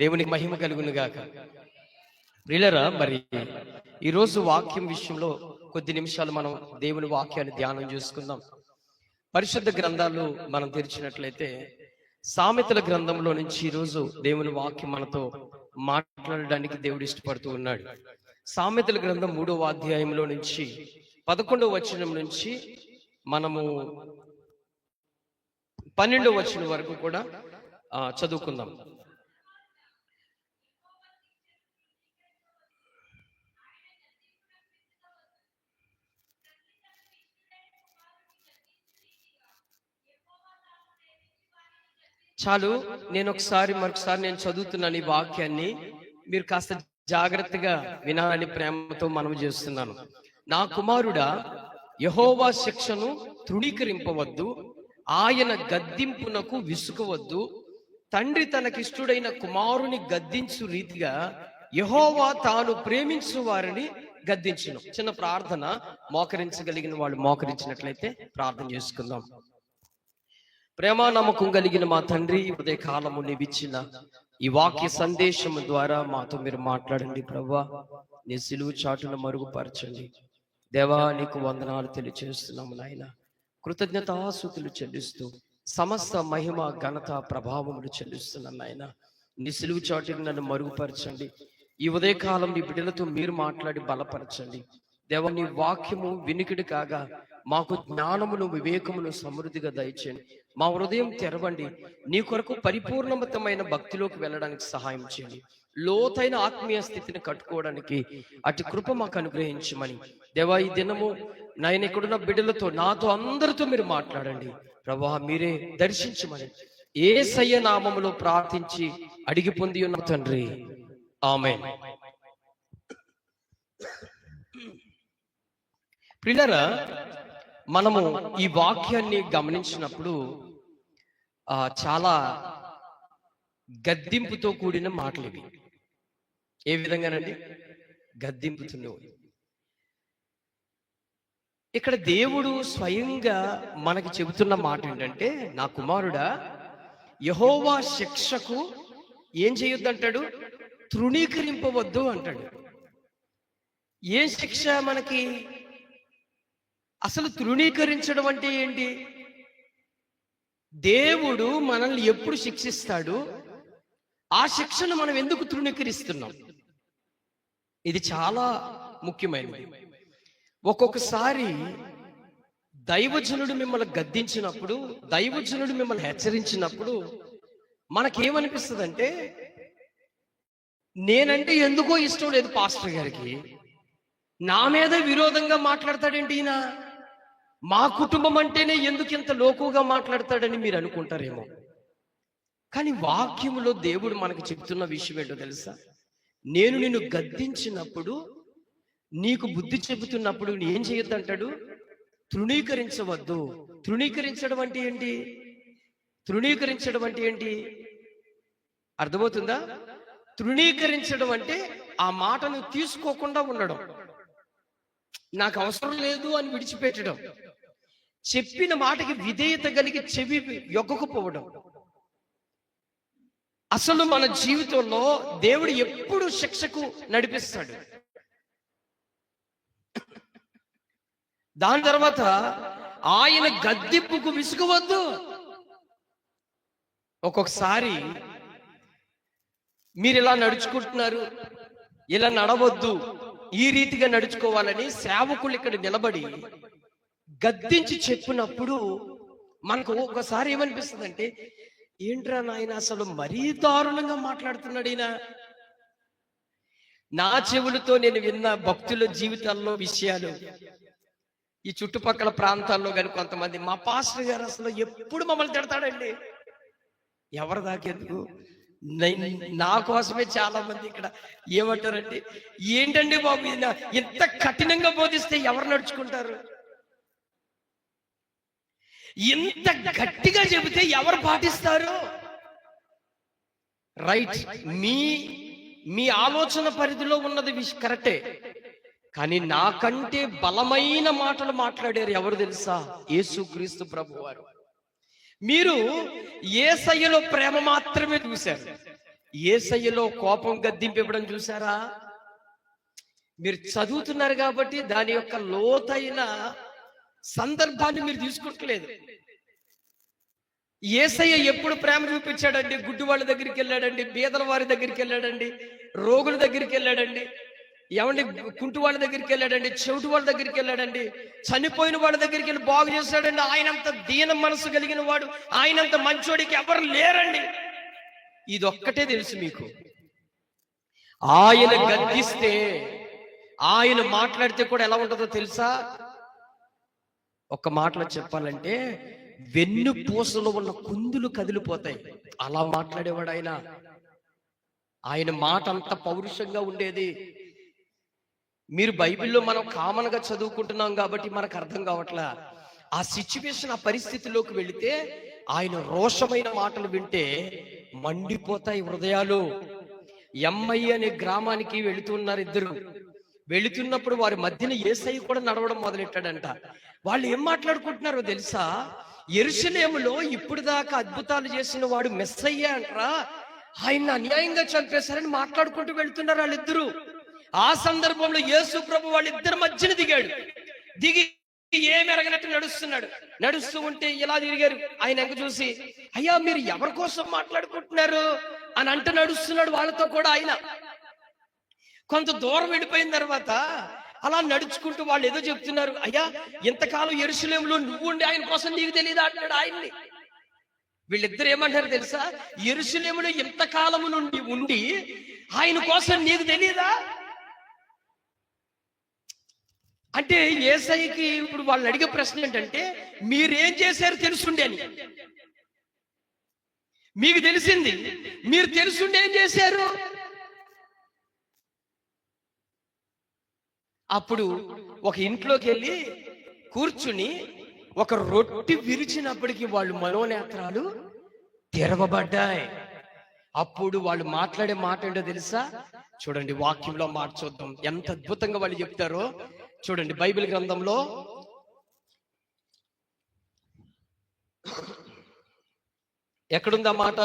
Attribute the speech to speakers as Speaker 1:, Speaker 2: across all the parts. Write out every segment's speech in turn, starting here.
Speaker 1: దేవునికి మహిమ కలుగును గాక. ప్రియులారా, మరి ఈరోజు వాక్యం విషయంలో కొద్ది నిమిషాలు మనం దేవుని వాక్యాన్ని ధ్యానం చేసుకుందాం. పరిశుద్ధ గ్రంథాలు మనం తెరిచినట్లయితే సామెతల గ్రంథంలో నుంచి ఈరోజు దేవుని వాక్యం మనతో మాట్లాడడానికి దేవుడు ఇష్టపడుతూ ఉన్నాడు. సామెతల గ్రంథం 3వ అధ్యాయంలో నుంచి 11వ వచనం నుంచి మనము 12వ వచనం వరకు కూడా చదువుకుందాం. చాలు, మరొకసారి నేను చదువుతున్నాను ఈ వాక్యాన్ని. మీరు కాస్త జాగ్రత్తగా వినాలని ప్రేమతో మనవి చేస్తున్నాను. నా కుమారుడా, యెహోవా శిక్షను తృణీకరింపవద్దు, ఆయన గద్దింపునకు విసుకవద్దు. తండ్రి తనకిష్టుడైన కుమారుని గద్దించు రీతిగా యెహోవా తాను ప్రేమించు వారిని గద్దించును. చిన్న ప్రార్థన, మోకరించగలిగిన వాళ్ళు మోకరించినట్లయితే ప్రార్థన చేసుకుందాం. ప్రేమ నమ్మకం కలిగిన మా తండ్రి, ఉదయ కాలము నీవిచ్చిన ఈ వాక్య సందేశము ద్వారా మాతో మీరు మాట్లాడండి ప్రభువా. నీ సిలువు చాటును మరుగుపరచండి దేవా. నీకు వందనాలు తెలియజేస్తున్నాము నాయన. కృతజ్ఞతాస్తుతులు చెల్లిస్తూ సమస్త మహిమ ఘనత ప్రభావములు చెల్లిస్తున్నాను నాయన. నీ సిలువు చాటును నన్ను మరుగుపరచండి. ఈ ఉదయకాలం నీ బిడ్డలతో మీరు మాట్లాడి బలపరచండి దేవా. నీ వాక్యము వినికిడి కాగా మాకు జ్ఞానమును వివేకమును సమృద్ధిగా దయచేయండి. మా హృదయం తెరవండి. నీ కొరకు పరిపూర్ణమైన భక్తిలోకి వెళ్ళడానికి సహాయం చేయండి. లోతైన ఆత్మీయ స్థితిని కట్టుకోవడానికి అటు కృప మాకు అనుగ్రహించమని దేవా. ఈ దినము నాయన ఇక్కడున్న బిడ్డలతో, నాతో, అందరితో మీరు మాట్లాడండి ప్రభా. మీరే దర్శించమని యేసయ్య నామములో ప్రార్థించి అడిగి పొంది ఉన్న తండ్రి, ఆమేన్. ప్రియులారా, మనము ఈ వాక్యాన్ని గమనించినప్పుడు చాలా గద్దింపుతో కూడిన మాటలు ఇవి. ఏ విధంగానండి? గద్దింపుతున్నవి. ఇక్కడ దేవుడు స్వయంగా మనకి చెబుతున్న మాట ఏంటంటే, నా కుమారుడా, యెహోవా శిక్షకు ఏం చేయొద్దు అంటాడు? తృణీకరింపవద్దు అంటాడు. ఏ శిక్ష మనకి? అసలు తృణీకరించడం అంటే ఏంటి? దేవుడు మనల్ని ఎప్పుడు శిక్షిస్తాడు, ఆ శిక్షను మనం ఎందుకు తృణీకరిస్తున్నాం? ఇది చాలా ముఖ్యమైనది. ఒక్కొక్కసారి దైవజనుడు మిమ్మల్ని గద్దించినప్పుడు, దైవజనుడు మిమ్మల్ని హెచ్చరించినప్పుడు మనకేమనిపిస్తుందంటే, నేనంటే ఎందుకో ఇష్టం లేదు పాస్టర్ గారికి, నా మీద విరోధంగా మాట్లాడతాడేంటి ఈయన, మా కుటుంబం అంటేనే ఎందుకు ఇంత లోకుగా మాట్లాడతాడని మీరు అనుకుంటారేమో. కానీ వాక్యములో దేవుడు మనకు చెప్తున్న విషయం ఏంటో తెలుసా? నేను నిన్ను గద్దించినప్పుడు, నీకు బుద్ధి చెబుతున్నప్పుడు ఏం చేయొద్దు అంటాడు? తృణీకరించవద్దు. తృణీకరించడం అంటే ఏంటి? తృణీకరించడం అంటే ఏంటి? అర్థమవుతుందా? తృణీకరించడం అంటే ఆ మాటను తీసుకోకుండా ఉండడం, నాకు అవసరం లేదు అని విడిచిపెట్టడం, చెప్పిన మాటకి విధేయత కలిగి చెవి యొక్కకపోవడం. అసలు మన జీవితంలో దేవుడు ఎప్పుడు శిక్షకు నడిపిస్తాడు. దాని తర్వాత ఆయన గద్దింపుకు విసుగవద్దు. ఒక్కొక్కసారి మీరు ఇలా నడుచుకుంటున్నారు, ఇలా నడవద్దు, ఈ రీతిగా నడుచుకోవాలని సేవకులు ఇక్కడ నిలబడి గద్దించి చెప్పినప్పుడు మనకు ఒకసారి ఏమనిపిస్తుంది అంటే, ఏంట్రా నాయన అసలు మరీ దారుణంగా మాట్లాడుతున్నాడు ఈయన. నా చెవులతో నేను విన్న భక్తుల జీవితాల్లో విషయాలు, ఈ చుట్టుపక్కల ప్రాంతాల్లో కానీ కొంతమంది, మా పాస్టర్ గారు అసలు ఎప్పుడు మమ్మల్ని తిడతాడండి. ఎవరి దాకెందుకు, నా కోసమే చాలా మంది ఇక్కడ ఏమంటారంటే, ఏంటండి బాబు ఇంత కఠినంగా బోధిస్తే ఎవరు నడుచుకుంటారు, ఇంత గట్టిగా చెబితే ఎవరు పాటిస్తారు? రైట్, మీ ఆలోచన పరిధిలో ఉన్నది కరెక్టే. కానీ నాకంటే బలమైన మాటలు మాట్లాడారు ఎవరు తెలుసా? యేసుక్రీస్తు ప్రభువారు. మీరు యేసయ్యలో ప్రేమ మాత్రమే చూశారు, యేసయ్యలో కోపం గద్దింపు ఇవ్వడం చూసారా? మీరు చదువుతున్నారు కాబట్టి దాని యొక్క లోతైన సందర్భాన్ని మీరు తీసుకుంటలేదు. యేసయ్య ఎప్పుడు ప్రేమ చూపించాడండి? గుడ్డి వాళ్ళ దగ్గరికి వెళ్ళాడండి, బీదల వారి దగ్గరికి వెళ్ళాడండి, రోగుల దగ్గరికి వెళ్ళాడండి, ఏమండి కుంటు వాళ్ళ దగ్గరికి వెళ్ళాడండి, చెవిటి వాళ్ళ దగ్గరికి వెళ్ళాడండి, చనిపోయిన వాళ్ళ దగ్గరికి వెళ్ళి బాగు చేశాడండి. ఆయనంత దీన మనసు కలిగిన వాడు, ఆయనంత మంచోడికి ఎవరు లేరండి. ఇదొక్కటే తెలుసు మీకు. ఆయన గద్దిస్తే, ఆయన మాట్లాడితే కూడా ఎలా ఉంటుందో తెలుసా? ఒక్క మాటలో చెప్పాలంటే వెన్ను పూసలో ఉన్న కుందులు కదిలిపోతాయి. అలా మాట్లాడేవాడు ఆయన. ఆయన మాట అంత పౌరుషంగా ఉండేది. మీరు బైబిల్లో మనం కామన్ గా చదువుకుంటున్నాం కాబట్టి మనకు అర్థం కావట్లా. ఆ సిచ్యువేషన్, ఆ పరిస్థితిలోకి వెళితే ఆయన రోషమైన మాటలు వింటే మండిపోతాయి హృదయాలు. ఎమ్మై అనే గ్రామానికి వెళుతున్నారు ఇద్దరు. వెళుతున్నప్పుడు వారి మధ్యన యేసయ్య కూడా నడవడం మొదలెట్టాడంట. వాళ్ళు ఏం మాట్లాడుకుంటున్నారో తెలుసా? యెరూషలేములో ఇప్పుడు దాకా అద్భుతాలు చేసిన వాడు మెస్సయ్య అంటారా, ఆయన అన్యాయంగా చంపేశారని మాట్లాడుకుంటూ వెళ్తున్నారు వాళ్ళిద్దరు. ఆ సందర్భంలో యేసు ప్రభు వాళ్ళిద్దరి మధ్యన దిగాడు. దిగి ఏమి ఎరగనట్టు నడుస్తున్నాడు. నడుస్తూ ఉంటే ఇలా తిరిగారు. ఆయన ఎంక చూసి, అయ్యా మీరు ఎవరి కోసం మాట్లాడుకుంటున్నారు అని అంట నడుస్తున్నాడు వాళ్ళతో కూడా. ఆయన కొంత దూరం వెళ్ళిపోయిన తర్వాత అలా నడుచుకుంటూ వాళ్ళు ఏదో చెప్తున్నారు. అయ్యా ఇంతకాలం యెరూషలేములో నువ్వు ఉండి ఆయన కోసం నీకు తెలియదా అంటున్నాడు ఆయన్ని. వీళ్ళిద్దరు ఏమంటారు తెలుసా? యెరూషలేములో ఇంతకాలము నుండి ఉండి ఆయన కోసం నీకు తెలియదా అంటే, యేసయ్యకి ఇప్పుడు వాళ్ళని అడిగే ప్రశ్న ఏంటంటే, మీరేం చేశారు తెలుసుండే అని. మీకు తెలిసింది, మీరు తెలుసుండే ఏం చేశారు? అప్పుడు ఒక ఇంట్లోకి వెళ్ళి కూర్చుని ఒక రొట్టె విరిచినప్పటికీ వాళ్ళు మనోనేత్రాలు తెరవబడ్డాయి. అప్పుడు వాళ్ళు మాట్లాడే మాట ఏంటో తెలుసా? చూడండి, వాక్యంలో మాట చూద్దాం ఎంత అద్భుతంగా వాళ్ళు చెప్తారో. చూడండి, బైబిల్ గ్రంథంలో ఎక్కడుందా మాట?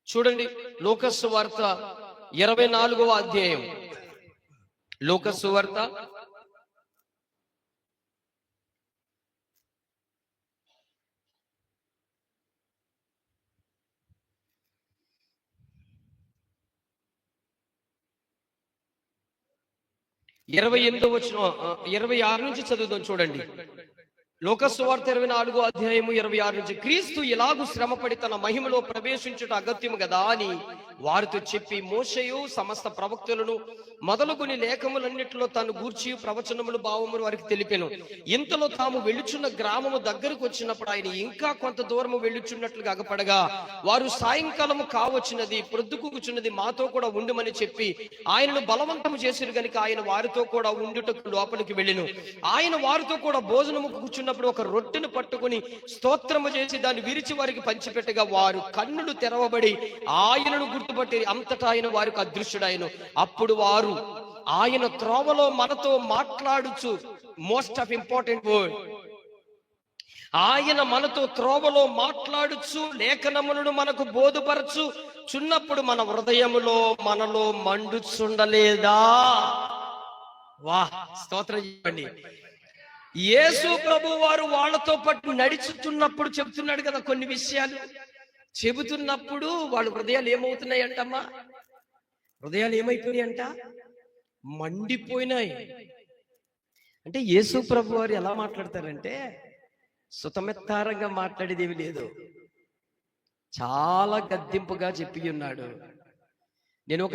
Speaker 1: చూడండి, లూకా సువార్త 24వ అధ్యాయం. లూకా సువార్త 28వ వచనం 26 నుంచి చదువుదాం. చూడండి, లూకా సువార్త 24వ అధ్యాయము 26 నుంచి. క్రీస్తు ఎలాగూ శ్రమపడి తన మహిమలో ప్రవేశించుట అగత్యము కదా అని వారితో చెప్పి, మోషేయు సమస్త ప్రవక్తలను మొదలుకొని లేఖములన్నిటిలో తాను గూర్చి ప్రవచనములు భావములు వారికి తెలిపెను. ఇంతలో తాము వెళ్ళుచున్న గ్రామము దగ్గరకు వచ్చినప్పుడు ఆయన ఇంకా కొంత దూరము వెళ్ళుచున్నట్లుగా అగపడగా, వారు సాయంకాలము కావచ్చినది, ప్రొద్దుకూచున్నది, మాతో కూడా ఉండుమని చెప్పి ఆయనను బలవంతము చేసిరు గనుక ఆయన వారితో కూడా ఉండుటకు లోపలికి వెళ్ళెను. ఆయన వారితో కూడా భోజనము కూర్చున్నప్పుడు ఒక రొట్టెను పట్టుకుని స్తోత్రము చేసి దాన్ని విరిచి వారికి పంచిపెట్టగా వారు కన్నులు తెరవబడి ఆయనను గుర్తుపట్టి అంతటా ఆయన వారికి అదృశ్యుడాయను. అప్పుడు వారు ఆయన త్రోవలో మనతో మాట్లాడుచు, మోస్ట్ ఆఫ్ ఇంపార్టెంట్ వర్డ్, ఆయన మనతో త్రోవలో మాట్లాడుచు లేఖనములను మనకు బోధపరచు చున్నప్పుడు మన హృదయములో మనలో మండుచుండలేదా? వాహ్, స్తోత్రం చెప్పండి. యేసు ప్రభు వారు వాళ్ళతో పాటు నడుచుతున్నప్పుడు చెబుతున్నాడు కదా కొన్ని విషయాలు. చెబుతున్నప్పుడు వాళ్ళ హృదయాలు ఏమవుతున్నాయి అంటమ్మా? హృదయాలు ఏమైపోయాయి అంట? మండిపోయినాయి. అంటే యేసు ప్రభు వారు ఎలా మాట్లాడతారంటే సుతమెత్తారంగా మాట్లాడేది ఏమి లేదు, చాలా గద్దింపుగా చెప్పి ఉన్నాడు. నేను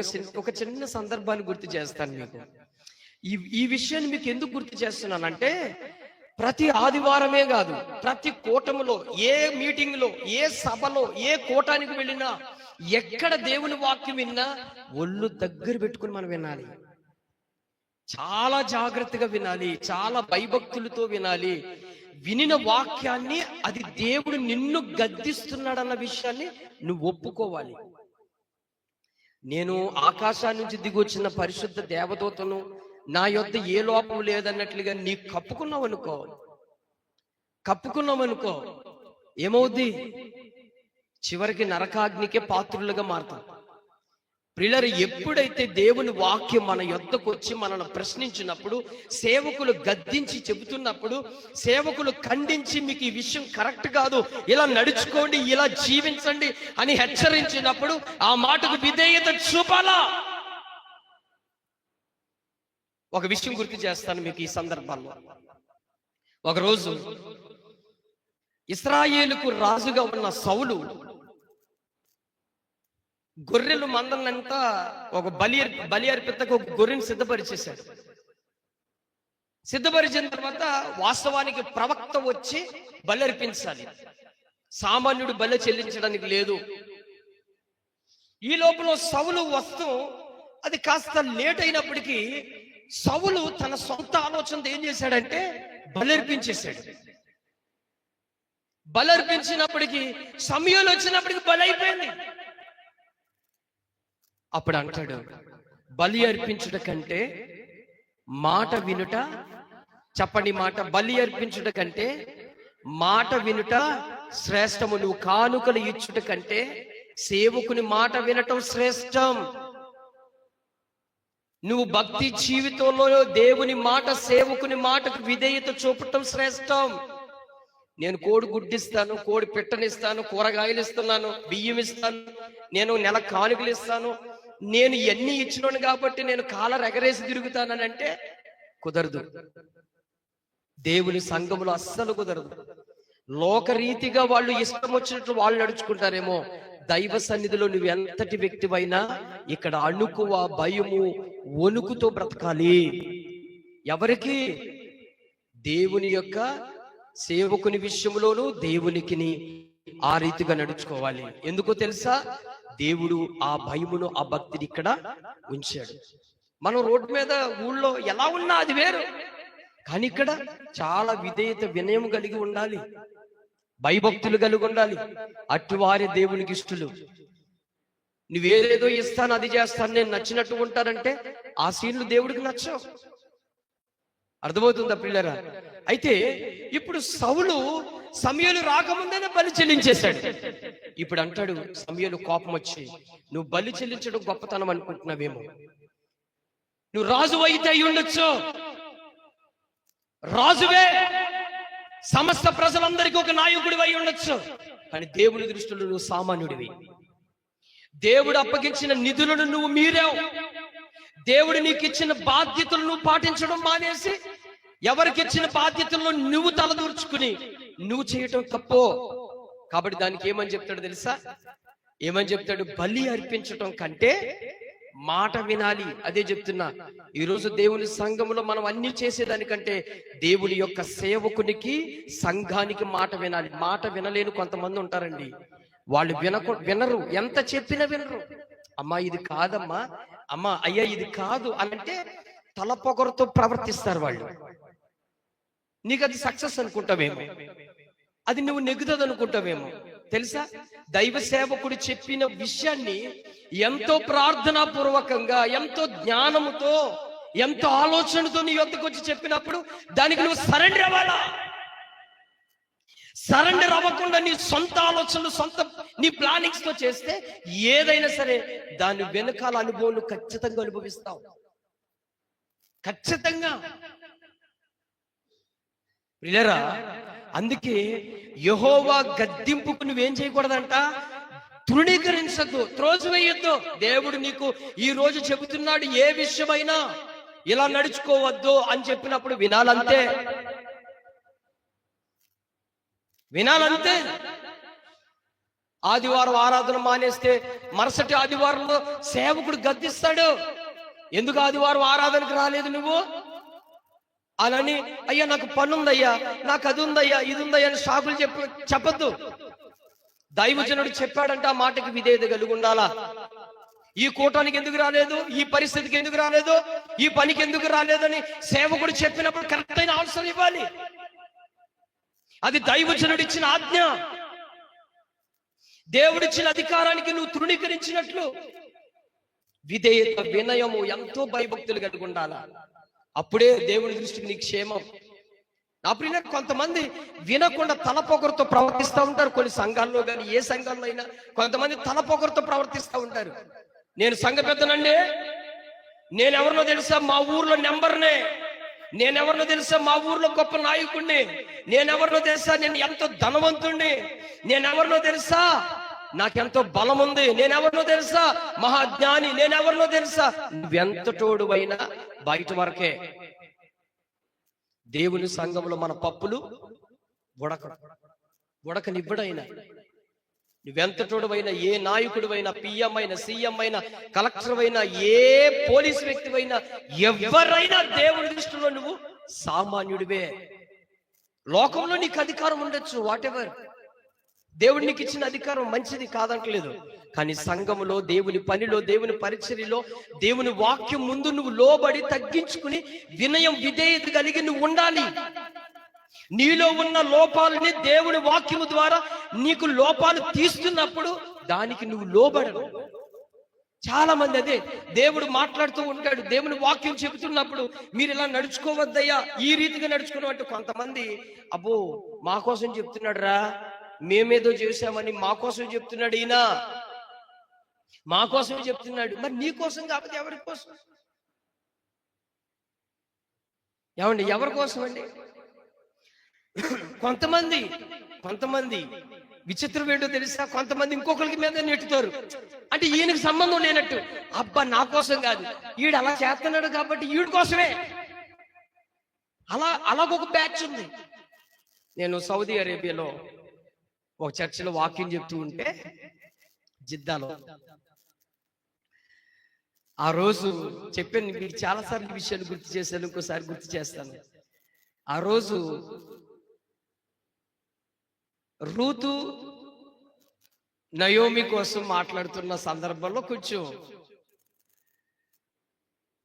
Speaker 1: ఒక చిన్న సందర్భాన్ని గుర్తు చేస్తాను మీకు. ఈ విషయాన్ని మీకు ఎందుకు గుర్తు చేస్తున్నానంటే, ప్రతి ఆదివారమే కాదు, ప్రతి కూటములో, ఏ మీటింగ్ లో, ఏ సభలో, ఏ కూటానికి వెళ్ళినా, ఎక్కడ దేవుని వాక్యం విన్నా ఒళ్ళు దగ్గర పెట్టుకుని మనం వినాలి. చాలా జాగ్రత్తగా వినాలి, చాలా భయభక్తులతో వినాలి. వినిన వాక్యాన్ని అది దేవుడు నిన్ను గద్దిస్తున్నాడన్న విషయాన్ని నువ్వు ఒప్పుకోవాలి. నేను ఆకాశాన్ని నుంచి దిగి వచ్చిన పరిశుద్ధ దేవదూతను, నా యొద్ద ఏ లోపం లేదన్నట్లుగా నీ కప్పుకున్నావనుకో ఏమవుద్ది? చివరికి నరకాగ్నికే పాత్రులుగా మారుతాం. ప్రియులారా, ఎప్పుడైతే దేవుని వాక్యం మన యొద్దకు వచ్చి మనల్ని ప్రశ్నించినప్పుడు, సేవకులు గద్దించి చెబుతున్నప్పుడు, సేవకులు ఖండించి మీకు ఈ విషయం కరెక్ట్ కాదు, ఇలా నడుచుకోండి, ఇలా జీవించండి అని హెచ్చరించినప్పుడు ఆ మాటకు విధేయత చూపాలా. ఒక విషయం గుర్తు చేస్తాను మీకు ఈ సందర్భాల్లో. ఒకరోజు ఇశ్రాయేలుకు రాజుగా ఉన్న సౌలు గొర్రెలు మందలంతా ఒక బలి అర్పితకు ఒక గొర్రెని సిద్ధపరిచేశాడు. సిద్ధపరిచిన తర్వాత వాస్తవానికి ప్రవక్త వచ్చి బలి అర్పించాలి, సామాన్యుడు బలి చెల్లించడానికి లేదు. ఈ లోపల సౌలు వస్తూ అది కాస్త లేట్ అయినప్పటికీ సౌలు తన సొంత ఆలోచనతో ఏం చేశాడంటే బలి అర్పించేశాడు. బలి అర్పించినప్పటికీ సమయంలో వచ్చినప్పటికి బలి అయిపోయింది. అప్పుడు అంటాడు, బలి అర్పించుట కంటే మాట వినుట, చెప్పండి మాట, బలి అర్పించుట కంటే మాట వినుట శ్రేష్టము. నువ్వు కానుకలు ఇచ్చుట కంటే సేవకుని మాట వినటం శ్రేష్టం. నువ్వు భక్తి జీవితంలో దేవుని మాట, సేవకుని మాటకు విధేయత చూపటం శ్రేష్టం. నేను కోడి గుడ్డిస్తాను, కోడి పిట్టనిస్తాను, కూరగాయలు ఇస్తున్నాను, బియ్యం ఇస్తాను, నేను నెల కానుకలు ఇస్తాను, నేను ఎన్ని ఇచ్చినాను కాబట్టి నేను కాలర్ ఎగరేసి తిరుగుతానని అంటే కుదరదు. దేవుని సంఘములో అస్సలు కుదరదు. లోకరీతిగా వాళ్ళు ఇష్టం వచ్చినట్లు వాళ్ళు నడుచుకుంటారేమో, దైవ సన్నిధిలో నువ్వు ఎంతటి వ్యక్తివైనా ఇక్కడ అణుకువ, భయము, వణుకుతో బ్రతకాలి. ఎవరికి? దేవుని యొక్క సేవకుని విషయంలోనూ దేవునికిని ఆ రీతిగా నడుచుకోవాలి. ఎందుకో తెలుసా? దేవుడు ఆ భయమును, ఆ భక్తిని ఇక్కడ ఉంచాడు. మనం రోడ్డు మీద ఊళ్ళో ఎలా ఉన్నా అది వేరు, కానీ ఇక్కడ చాలా విధేయత, వినయం కలిగి ఉండాలి, భయభక్తులు కలిగి ఉండాలి. అటువారి దేవునికి ఇష్టలు. నువ్వేదేదో ఇస్తాను, అది చేస్తాను, నేను నచ్చినట్టు ఉంటారంటే ఆ సీన్లు దేవుడికి నచ్చవు. అర్థమవుతుందా పిల్లరా? అయితే ఇప్పుడు సౌలు సమయలు రాకముందేనే బలి చెల్లించేశాడు. ఇప్పుడు అంటాడు సమయలు కోపం వచ్చి, నువ్వు బలి చెల్లించడం గొప్పతనం అనుకుంటున్నావేమో, నువ్వు రాజు అయితే అయి ఉండొచ్చు, రాజువే, సమస్త ప్రజలందరికీ ఒక నాయకుడివి అయి ఉండొచ్చు, కానీ దేవుని దృష్టిలో నువ్వు సామాన్యుడివి. దేవుడు అప్పగించిన నిధులను నువ్వు మీరావు. దేవుడు నీకు ఇచ్చిన బాధ్యతలు నువ్వు పాటించడం మానేసి ఎవరికి ఇచ్చిన బాధ్యతల్లో నువ్వు తలదూర్చుకుని నువ్వు చేయటం తప్పో. కాబట్టి దానికి ఏమని చెప్తాడు తెలుసా? ఏమని చెప్తాడు? బలి అర్పించటం కంటే మాట వినాలి. అదే చెప్తున్నా. ఈరోజు దేవుని సంఘములో మనం అన్ని చేసేదానికంటే దేవుని యొక్క సేవకునికి, సంఘానికి మాట వినాలి. మాట వినలేని కొంతమంది ఉంటారండి. వాళ్ళు వినరు, ఎంత చెప్పినా వినరు. అమ్మా ఇది కాదమ్మా, అమ్మా అయ్యా ఇది కాదు అంటే తల పొగరుతో ప్రవర్తిస్తారు వాళ్ళు. నీకు అది సక్సెస్ అనుకుంటావేమో, అది నువ్వు నెగ్గుతుంది అనుకుంటావేమో. తెలుసా, దైవ సేవకుడు చెప్పిన విషయాన్ని ఎంతో ప్రార్థనా పూర్వకంగా, ఎంతో జ్ఞానముతో, ఎంతో ఆలోచనతో నీ యొద్దకు వచ్చి చెప్పినప్పుడు దానికి నువ్వు సరెండర్ అవ్వాలా. సరెండర్ అవ్వకుండా నీ సొంత ఆలోచనలు, సొంత నీ ప్లానింగ్స్ తో చేస్తే ఏదైనా సరే దాని వెనకాల అనుభవం నువ్వు ఖచ్చితంగా అనుభవిస్తావు. ఖచ్చితంగా. ప్రియులారా, అందుకే యెహోవా గద్దింపుకు నువ్వేం చేయకూడదంట? తృణీకరించద్దు, త్రోసివేయొద్దు. దేవుడు నీకు ఈ రోజు చెబుతున్నాడు, ఏ విషయమైనా ఇలా నడుచుకోవద్దు అని చెప్పినప్పుడు వినాలంతే, వినాలంతే. ఆదివారం ఆరాధన మానేస్తే మరుసటి ఆదివారంలో సేవకుడు గద్దిస్తాడు. ఎందుకు ఆదివారం ఆరాధనకు రాలేదు నువ్వు అని? అయ్యా నాకు పని ఉందయ్యా, నాకు అది ఉందయ్యా, ఇది ఉందయ్యా అని సాకులు చెప్పద్దు. దైవజనుడు చెప్పాడంటే ఆ మాటకి విధేయత కలిగి ఉండాలా. ఈ కూటానికి ఎందుకు రాలేదు, ఈ పరిస్థితికి ఎందుకు రాలేదు, ఈ పనికి ఎందుకు రాలేదని సేవకుడు చెప్పినప్పుడు కరెక్ట్ అయిన ఆన్సర్ ఇవ్వాలి. అది దైవజనుడిచ్చిన ఆజ్ఞ. దేవుడిచ్చిన అధికారానికి నువ్వు తృణీకరించినట్లు. విధేయత, వినయము, ఎంతో భయభక్తులు కలిగి ఉండాలా. అప్పుడే దేవుని దృష్టికి నీకు క్షేమం. నా ప్రియుల, కొంతమంది వినకుండా తలపొగరుతో ప్రవర్తిస్తూ ఉంటారు. కొన్ని సంఘాల్లో కానీ ఏ సంఘాల్లో అయినా కొంతమంది తలపొగరుతో ప్రవర్తిస్తూ ఉంటారు. నేను సంఘ పెద్దనండి, నేనెవరినో తెలుసా, మా ఊర్లో నెంబర్నే, నేనెవరినో తెలుసా, మా ఊర్లో గొప్ప నాయకుడిని, నేనెవరినో తెలుసా, నేను ఎంతో ధనవంతుణ్ణి, నేనెవరినో తెలుసా, నాకెంతో బలం ఉంది, నేనెవరినో తెలుసా, మహాజ్ఞాని, నేనెవరినో తెలుసా. నువ్వెంతటోడు అయినా బయట వరకే. దేవుని సంఘంలో మన పప్పులు ఉడకనివ్వడైనా, నువ్వెంతటోడు అయినా, ఏ నాయకుడు అయినా, పిఎం అయినా, సీఎం అయినా, కలెక్టర్ అయినా, ఏ పోలీసు వ్యక్తి అయినా, ఎవరైనా దేవుడి దృష్టిలో నువ్వు సామాన్యుడివే. లోకంలో నీకు అధికారం ఉండొచ్చు, వాటెవర్, దేవుడు నీకు ఇచ్చిన అధికారం మంచిది కాదంటలేదు. కానీ సంఘములో, దేవుని పనిలో, దేవుని పరిచర్యలో, దేవుని వాక్యం ముందు నువ్వు లోబడి తగ్గించుకుని వినయం, విధేయత కలిగి నువ్వు ఉండాలి. నీలో ఉన్న లోపాలని దేవుని వాక్యము ద్వారా నీకు లోపాలు తీస్తున్నప్పుడు దానికి నువ్వు లోబడవు. చాలా మంది అదే, దేవుడు మాట్లాడుతూ ఉంటాడు, దేవుని వాక్యం చెబుతున్నప్పుడు మీరు ఇలా నడుచుకోవద్దయ్యా, ఈ రీతిగా నడుచుకున్నావు అంటే కొంతమంది, అబ్బో మా కోసం చెప్తున్నాడు రా, మేమేదో చేశామని మా కోసం చెప్తున్నాడు, ఈయన మా కోసమే చెప్తున్నాడు. మరి నీ కోసం కాకపోతే ఎవరి కోసం? ఏమండి, ఎవరి కోసం అండి? కొంతమంది విచిత్రం ఏంటో తెలుసా, కొంతమంది ఇంకొకరికి మీద నెట్టుతారు. అంటే ఈయనకి సంబంధం లేనట్టు, అబ్బా నా కోసం కాదు, ఈడు అలా చేస్తున్నాడు కాబట్టి ఈడు కోసమే. అలాగొక బ్యాచ్ ఉంది. నేను సౌదీ అరేబియాలో ఒక చర్చిలో వాక్యం చెప్తూ ఉంటే, జిద్దాలో, ఆ రోజు చెప్పాను మీకు చాలాసార్లు విషయాలు గుర్తు చేశాను, ఇంకోసారి గుర్తు చేస్తాను. ఆ రోజు రూతు నయోమి కోసం మాట్లాడుతున్న సందర్భంలో కొంచెం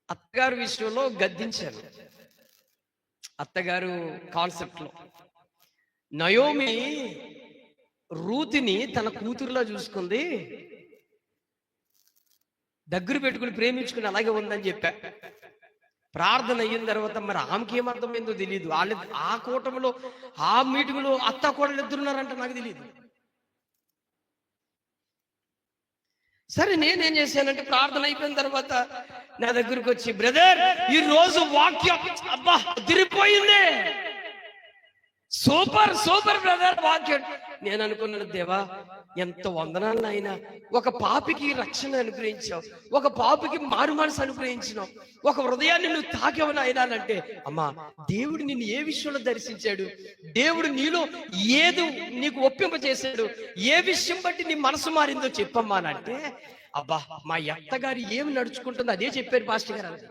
Speaker 1: అత్తగారు విషయంలో గద్దించారు. అత్తగారు కాన్సెప్ట్ లో నయోమి రూతుని తన కూతురులా చూసుకుంది, దగ్గర పెట్టుకుని ప్రేమించుకుని అలాగే ఉందని చెప్పా. ప్రార్థన అయిన తర్వాత మరి ఆమెకి ఏమర్థమైందో తెలియదు. ఆ కూటమిలో, ఆ మీటింగ్ లో అత్త కోడలు ఎదురున్నారంట, నాకు తెలియదు. సరే నేనేం చేశానంటే, ప్రార్థన అయిపోయిన తర్వాత నా దగ్గరకు వచ్చి, బ్రదర్ ఈ రోజు వాక్యం అబ్బా తిరిగిపోయింది, సూపర్ బ్రదర్ వాక్యం. నేను అనుకున్నాను, దేవా ఎంత వందనాలు అయినా, ఒక పాపికి రక్షణ అనుగ్రహించావు, ఒక పాపికి మారు మనసు అనుగ్రహించినావు, ఒక హృదయాన్ని నువ్వు తాకేవని అయినానంటే, అమ్మా దేవుడు నిన్ను ఏ విషయంలో దర్శించాడు, దేవుడు నీలో ఏదో నీకు ఒప్పింపజేశాడు, ఏ విషయం బట్టి నీ మనసు మారిందో చెప్పమ్మా అంటే, అబ్బా మా అత్తగారు ఏమి నడుచుకుంటుందో అదే చెప్పారు పాస్టర్ గారు.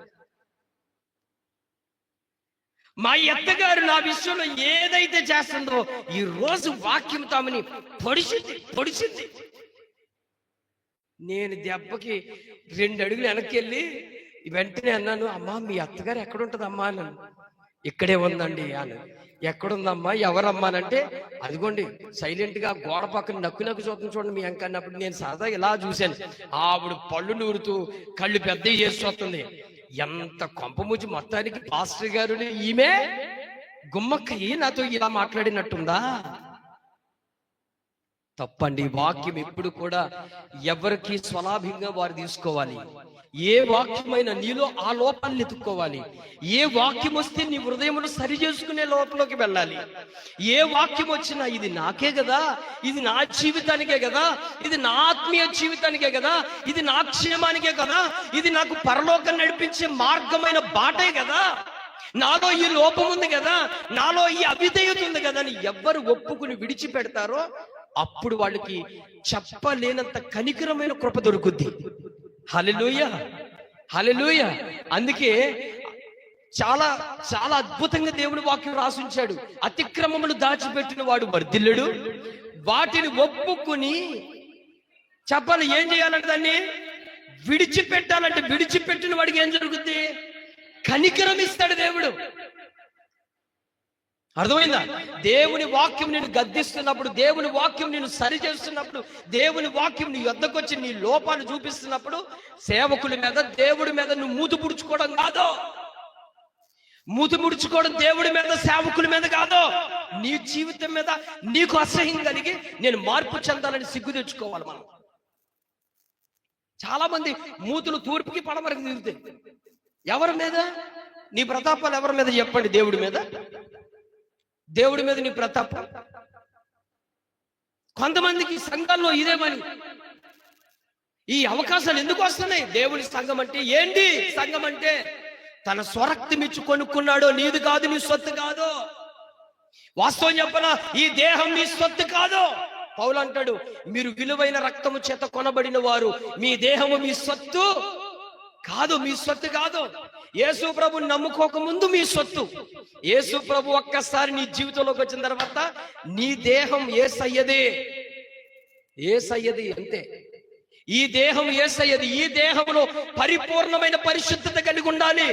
Speaker 1: మా అత్తగారు నా విషయంలో ఏదైతే చేస్తుందో ఈ రోజు వాక్యం తామని పొడిచింది. నేను దెబ్బకి 2 అడుగులు వెనక్కి వెళ్ళి వెంటనే అన్నాను, అమ్మా మీ అత్తగారు ఎక్కడుంటదమ్మా అన్నాను. ఇక్కడే ఉందండి అని. ఎక్కడుందమ్మా, ఎవరమ్మానంటే, అదిగోండి సైలెంట్ గా గోడ పక్కన నక్కు చూస్తుంది చూడండి మీ అంక అన్నప్పుడు నేను సరదా ఇలా చూశాను. ఆవిడ పళ్ళు నూరుతూ కళ్ళు పెద్దవి చేసి చూస్తుంది. ఎంత కొంపముచ్చి మొత్తానికి పాస్టర్ గారు ఈమె గుమ్మక్కయ్యి నాతో ఇలా మాట్లాడినట్టుందా? తప్పండి. వాక్యం ఎప్పుడు కూడా ఎవరికి స్వలాభంగా వారు తీసుకోవాలి. ఏ వాక్యమైనా నీలో ఆ లోపాన్ని ఎత్తుక్కోవాలి. ఏ వాక్యం వస్తే నీ హృదయమును సరి చేసుకునే లోపలికి వెళ్ళాలి. ఏ వాక్యం వచ్చినా ఇది నాకే కదా, ఇది నా జీవితానికే కదా, ఇది నా ఆత్మీయ జీవితానికే కదా, ఇది నా క్షేమానికే కదా, ఇది నాకు పరలోకం నడిపించే మార్గమైన బాటే కదా, నాలో ఈ లోపం ఉంది కదా, నాలో ఈ అవిధేయత ఉంది కదా అని ఎవ్వరు ఒప్పుకుని విడిచిపెడతారో అప్పుడు వాళ్ళకి చెప్పలేనంత కనికరమైన కృప దొరుకుద్ది. హల్లెలూయా, హల్లెలూయా. అందుకే చాలా చాలా అద్భుతంగా దేవుని వాక్యం రాసుంచాడు. అతిక్రమములు దాచిపెట్టిన వాడు వర్ధిల్లుడు, వాటిని ఒప్పుకుని చెప్పాలి. ఏం చేయాలంటే దాన్ని విడిచిపెట్టాలంటే, విడిచిపెట్టిన వాడికి ఏం జరుగుద్ది? కనికరం ఇస్తాడు దేవుడు. అర్థమైందా? దేవుని వాక్యం నేను గద్దిస్తున్నప్పుడు, దేవుని వాక్యం నేను సరి చేస్తున్నప్పుడు, దేవుని వాక్యం నీ యొద్దకు వచ్చి నీ లోపాలు చూపిస్తున్నప్పుడు, సేవకుల మీద దేవుడి మీద నువ్వు మూతు పుడుచుకోవడం కాదు. మూతు ముడుచుకోవడం దేవుడి మీద, సేవకుల మీద కాదు. నీ జీవితం మీద నీకు అసహ్యం కలిగి నేను మార్పు చెందాలని సిగ్గు తెచ్చుకోవాలి. మనం చాలా మంది మూతులు తూర్పుకి పడమరకు తిరుగుతాయి. ఎవరి మీద నీ ప్రతాపాలు? ఎవరి మీద చెప్పండి? దేవుడి మీద. దేవుడి మీద నీ ప్రతాపం. కొంతమందికి సంఘాల్లో ఇదే పని. ఈ అవకాశాలు ఎందుకు వస్తున్నాయి? దేవుడి సంఘం అంటే ఏంటి? సంఘం అంటే తన స్వరక్తం ఇచ్చి కొనుక్కున్నాడు. నీది కాదు, నీ సొత్తు కాదు. వాస్తవం చెప్పనా, ఈ దేహం నీ సొత్తు కాదు. పౌలు అంటాడు, మీరు విలువైన రక్తము చేత కొనబడిన వారు, మీ దేహము మీ సొత్తు కాదు, మీ సొత్తు కాదు. యేసు ప్రభు నమ్ముకోక ముందు మీ సొత్తు. యేసు ప్రభు ఒక్కసారి నీ జీవితంలోకి వచ్చిన తర్వాత నీ దేహం యేసయ్యది, యేసయ్యది అంతే. ఈ దేహం యేసయ్యది. ఈ దేహంలో పరిపూర్ణమైన పరిశుద్ధత కలిగి ఉండాలి.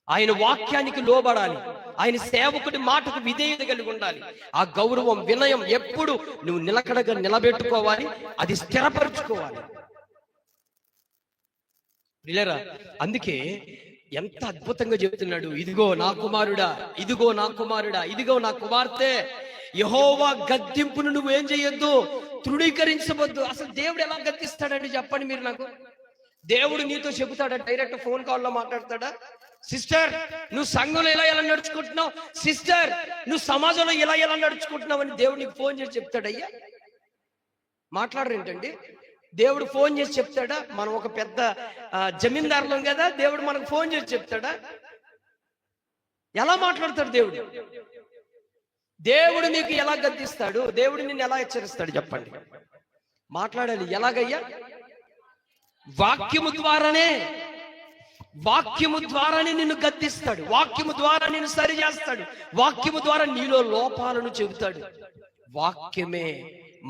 Speaker 1: ఆయన వాక్యానికి లోబడాలి. ఆయన సేవకుడి మాటకు విధేయత కలిగి ఉండాలి. ఆ గౌరవం, వినయం ఎప్పుడు నువ్వు నిలకడగా నిలబెట్టుకోవాలి. అది స్థిరపరచుకోవాలి. ప్రియులారా, అందుకే ఎంత అద్భుతంగా చెబుతున్నాడు, ఇదిగో నా కుమారుడా, ఇదిగో నా కుమారుడా, ఇదిగో నా కుమార్తె. యెహోవా గద్దింపును నువ్వేం చేయొద్దు, తృణీకరించవద్దు. అసలు దేవుడు ఎలా గద్దిస్తాడండి చెప్పండి మీరు నాకు? దేవుడు నీతో చెబుతాడా? డైరెక్ట్ ఫోన్ కాల్లో మాట్లాడతాడా? సిస్టర్, నువ్వు సంఘంలో ఎలా నడుచుకుంటున్నావు, సిస్టర్ నువ్వు సమాజంలో ఎలా నడుచుకుంటున్నావు అని దేవుడు నీకు ఫోన్ చేసి చెప్తాడయ్యా? మాట్లాడరేంటండి? దేవుడు ఫోన్ చేసి చెప్తాడా? మనం ఒక పెద్ద జమీందారులం కదా, దేవుడు మనకు ఫోన్ చేసి చెప్తాడా? ఎలా మాట్లాడతాడు దేవుడు? దేవుడు నీకు ఎలా గద్దిస్తాడు? దేవుడు నిన్ను ఎలా హెచ్చరిస్తాడు చెప్పండి? మాట్లాడాలి. ఎలాగయ్యా? వాక్యము ద్వారానే. వాక్యము ద్వారానే నిన్ను గద్దిస్తాడు. వాక్యము ద్వారా నిన్ను సరి చేస్తాడు. వాక్యము ద్వారా నీలో లోపాలను చెబుతాడు. వాక్యమే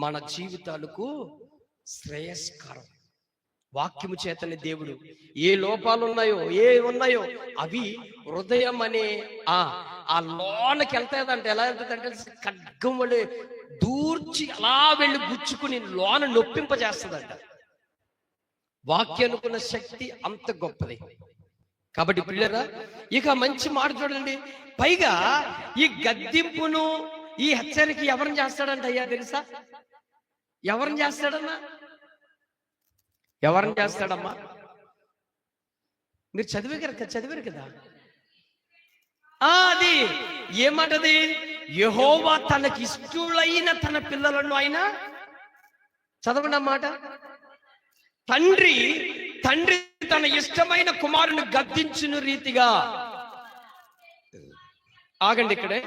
Speaker 1: మన జీవితాలకు శ్రేయస్కరం. వాక్యము చేతనే దేవుడు ఏ లోపాలు ఉన్నాయో, ఏ ఉన్నాయో అవి హృదయం అనే ఆ లోనకి వెళ్తాయంటే, ఎలా వెళ్తుందంటే ఖడ్గం వల్ల దూర్చి అలా వెళ్ళి గుచ్చుకుని లోన నొప్పింపజేస్తుందంట. వాక్యానుకున్న శక్తి అంత గొప్పది. కాబట్టి పిల్లరా, ఇక మంచి మాట చూడండి. పైగా ఈ గద్దింపును, ఈ హెచ్చరిక ఎవరిని చేస్తాడంట అయ్యా తెలుసా? ఎవరిని చేస్తాడన్నా? ఎవరిని చేస్తాడమ్మా? మీరు చదివారు కదా అది ఏమంటది? యెహోవా తనకి ఇష్టలైన తన పిల్లలను ఆయన చదవండి అన్నమాట. తండ్రి తన ఇష్టమైన కుమారుని గద్దించిన రీతిగా. ఆగండి ఇక్కడే.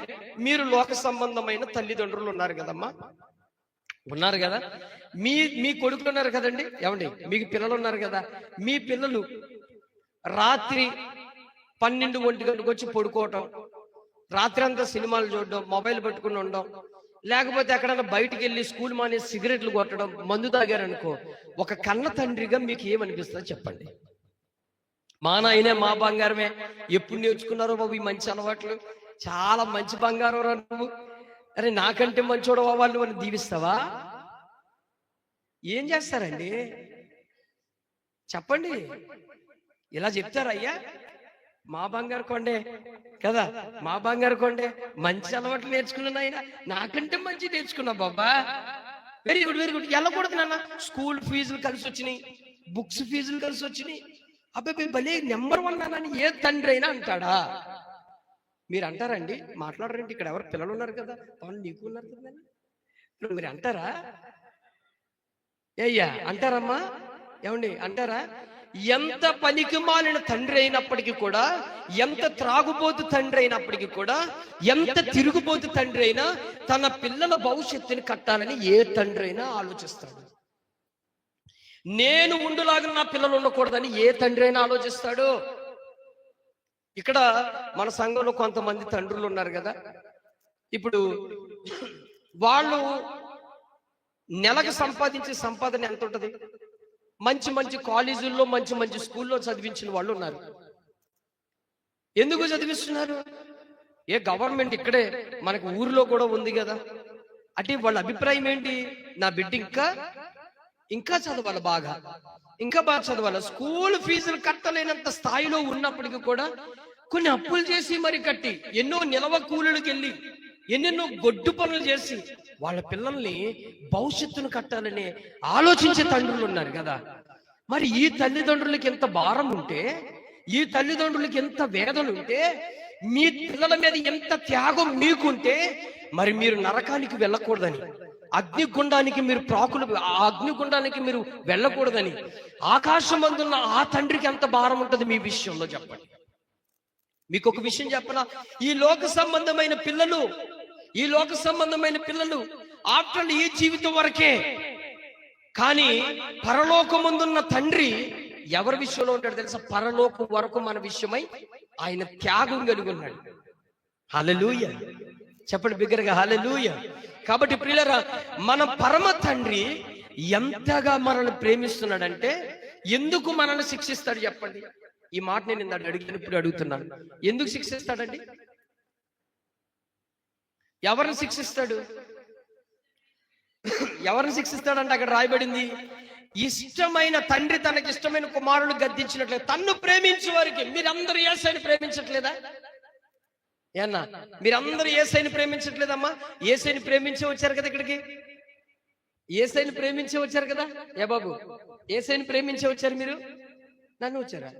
Speaker 1: మీరు లోక సంబంధమైన తల్లిదండ్రులు ఉన్నారు కదమ్మా, ఉన్నారు కదా. మీ కొడుకులు ఉన్నారు కదండి, ఏమండి మీకు పిల్లలు ఉన్నారు కదా. మీ పిల్లలు రాత్రి 12-1 గంటకు వచ్చి పడుకోవటం, రాత్రి అంతా సినిమాలు చూడడం, మొబైల్ పట్టుకుని ఉండడం, లేకపోతే ఎక్కడైనా బయటికి వెళ్ళి స్కూల్ మానే సిగరెట్లు కొట్టడం, మందు తాగారనుకో, ఒక కన్న తండ్రిగా మీకు ఏమనిపిస్తుంది చెప్పండి? మా నాయనే మా బంగారమే, ఎప్పుడు నేర్చుకున్నారో బాబు ఈ మంచి అలవాట్లు, చాలా మంచి బంగారం రా నువ్వు, అరే నాకంటే మంచోడు వాళ్ళు అని దీవిస్తావా? ఏం చేస్తారండి చెప్పండి? ఇలా చెప్తారయ్యా? మా బంగారు కొండే కదా, మా బంగారు కొండే, మంచి అలవాట్లు నేర్చుకున్నాను ఆయన, నాకంటే మంచి నేర్చుకున్నా బాబా. Very good, very good. వెళ్ళకూడదు నాన్న. స్కూల్ ఫీజులు కలిసి వచ్చినాయి, బుక్స్ ఫీజులు కలిసి వచ్చినాయి, అబ్బాయి భలే నెంబర్ 1 అని ఏ తండ్రి అయినా అంటాడా? మీరు అంటారండి? మాట్లాడరండి. ఇక్కడ ఎవరు పిల్లలు ఉన్నారు కదా, వాళ్ళు నీకు ఉన్నారు కదా, మీరు అంటారా? అయ్యా అంటారమ్మా? ఏమండి అంటారా? ఎంత పనికి మాలిన తండ్రి అయినప్పటికీ కూడా, ఎంత త్రాగుబోతు తండ్రి అయినప్పటికీ కూడా, ఎంత తిరుగుబోతు తండ్రి అయినా తన పిల్లల భవిష్యత్తుని కట్టాలని ఏ తండ్రి అయినా ఆలోచిస్తాడు. నేను ఉండులాగా నా పిల్లలు ఉండకూడదని ఏ తండ్రి అయినా ఆలోచిస్తాడు. ఇక్కడ మన సంఘంలో కొంతమంది తండ్రులు ఉన్నారు కదా, ఇప్పుడు వాళ్ళు నెలకు సంపాదించే సంపాదన ఎంత ఉంటుంది? మంచి మంచి కాలేజీల్లో, మంచి మంచి స్కూల్లో చదివించిన వాళ్ళు ఉన్నారు. ఎందుకు చదివిస్తున్నారు? ఏ గవర్నమెంట్ ఇక్కడే మనకు ఊరిలో కూడా ఉంది కదా. అంటే వాళ్ళ అభిప్రాయం ఏంటి? నా బిడ్డ ఇంకా చదవాలి, ఇంకా బాగా చదవాలి. స్కూల్ ఫీజులు కట్టలేనంత స్థాయిలో ఉన్నప్పటికీ కూడా కొన్ని అప్పులు చేసి మరి కట్టి, ఎన్నో నిలవ కూలీలకు వెళ్ళి, ఎన్నెన్నో గొడ్డు పనులు చేసి వాళ్ళ పిల్లల్ని భవిష్యత్తును కట్టాలని ఆలోచించే తండ్రులు ఉన్నారు కదా. మరి ఈ తల్లిదండ్రులకి ఎంత భారం ఉంటే, ఈ తల్లిదండ్రులకి ఎంత వేదన ఉంటే, మీ పిల్లల మీద ఎంత త్యాగం మీకుంటే, మరి మీరు నరకానికి వెళ్ళకూడదని, అగ్నిగుండానికి మీరు అగ్నిగుండానికి మీరు వెళ్ళకూడదని ఆకాశం అందున్న ఆ తండ్రికి ఎంత భారం ఉంటుంది మీ విషయంలో చెప్పండి. మీకు ఒక విషయం చెప్పనా, ఈ లోక సంబంధమైన పిల్లలు ఆఫ్టర్ ఈ జీవితం వరకే. కానీ పరలోకమందున్న తండ్రి ఎవరి విషయంలో ఉంటాడు తెలుసా? పరలోకం వరకు మన విషయమై ఆయన త్యాగం కలిగి ఉన్నాడు. హల్లెలూయా, చెప్పండి బిగ్గరగా హల్లెలూయా. కాబట్టి ప్రియులారా, మన పరమ తండ్రి ఎంతగా మనల్ని ప్రేమిస్తున్నాడంటే, ఎందుకు మనల్ని శిక్షిస్తాడు చెప్పండి? ఈ మాట నేను ఇందాక అడిగిన, ఇప్పుడు అడుగుతున్నాను, ఎందుకు శిక్షిస్తాడండి? ఎవరిని శిక్షిస్తాడు? ఎవరిని శిక్షిస్తాడంటే అక్కడ రాయబడింది, ఇష్టమైన తండ్రి తనకి ఇష్టమైన కుమారుడు గద్దించినట్లే తన్ను ప్రేమించే వారికి. మీరందరూ యేసయ్యని ప్రేమించట్లేదా? ఏనా మీరందరూ యేసయ్యని ప్రేమించట్లేదమ్మా? యేసయ్యని ప్రేమించే వచ్చారు కదా ఇక్కడికి, యేసయ్యని ప్రేమించే వచ్చారు కదా. ఏ బాబు, యేసయ్యని ప్రేమించే వచ్చారు మీరు? నన్ను వచ్చారా?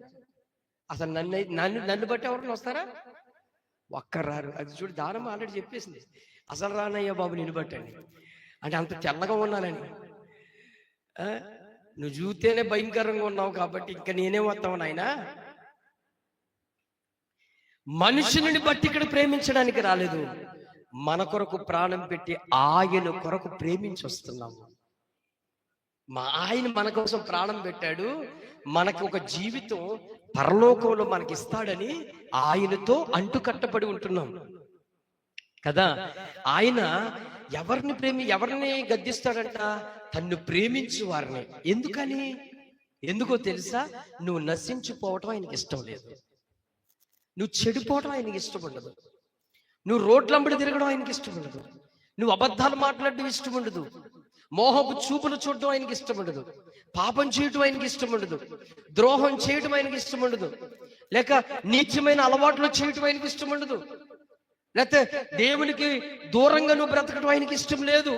Speaker 1: అసలు నన్ను బట్టి ఎవరిని వస్తారా? ఒక్కరు రారు. అది చూడు, దానం ఆల్రెడీ చెప్పేసింది, అసలు రానయ్యా బాబు నిన్ను బట్టండి అంటే అంత తెల్లగా ఉన్నానని. నువ్వు చూస్తేనే భయంకరంగా ఉన్నావు కాబట్టి ఇంకా నేనే వస్తావు నాయనా. మనుషుని బట్టి ఇక్కడ ప్రేమించడానికి రాలేదు, మన కొరకు ప్రాణం పెట్టి ఆయన కొరకు ప్రేమించి వస్తున్నాము. ఆయన మన కోసం ప్రాణం పెట్టాడు, మనకు ఒక జీవితం పరలోకంలో మనకి ఇస్తాడని ఆయనతో అంటుకట్టబడి ఉంటున్నాం కదా. ఆయన ఎవరిని గద్దిస్తాడంట? తన్ను ప్రేమించు వారిని. ఎందుకో తెలుసా? నువ్వు నశించిపోవటం ఆయనకి ఇష్టం లేదు, నువ్వు చెడిపోవడం ఆయనకి ఇష్టం ఉండదు, నువ్వు రోడ్లంబడి తిరగడం ఆయనకి ఇష్టం ఉండదు, నువ్వు అబద్ధాలు మాట్లాడడం ఇష్టం ఉండదు, మోహపు చూపులు చూడడం ఆయనకి ఇష్టం ఉండదు, పాపం చేయటం ఆయనకి ఇష్టం ఉండదు, ద్రోహం చేయటం ఆయనకి ఇష్టం ఉండదు, లేక నీచమైన అలవాట్లు చేయటం ఆయనకి ఇష్టం ఉండదు, లేకపోతే దేవునికి దూరంగా నువ్వు బ్రతకడం ఆయనకి ఇష్టం లేదు.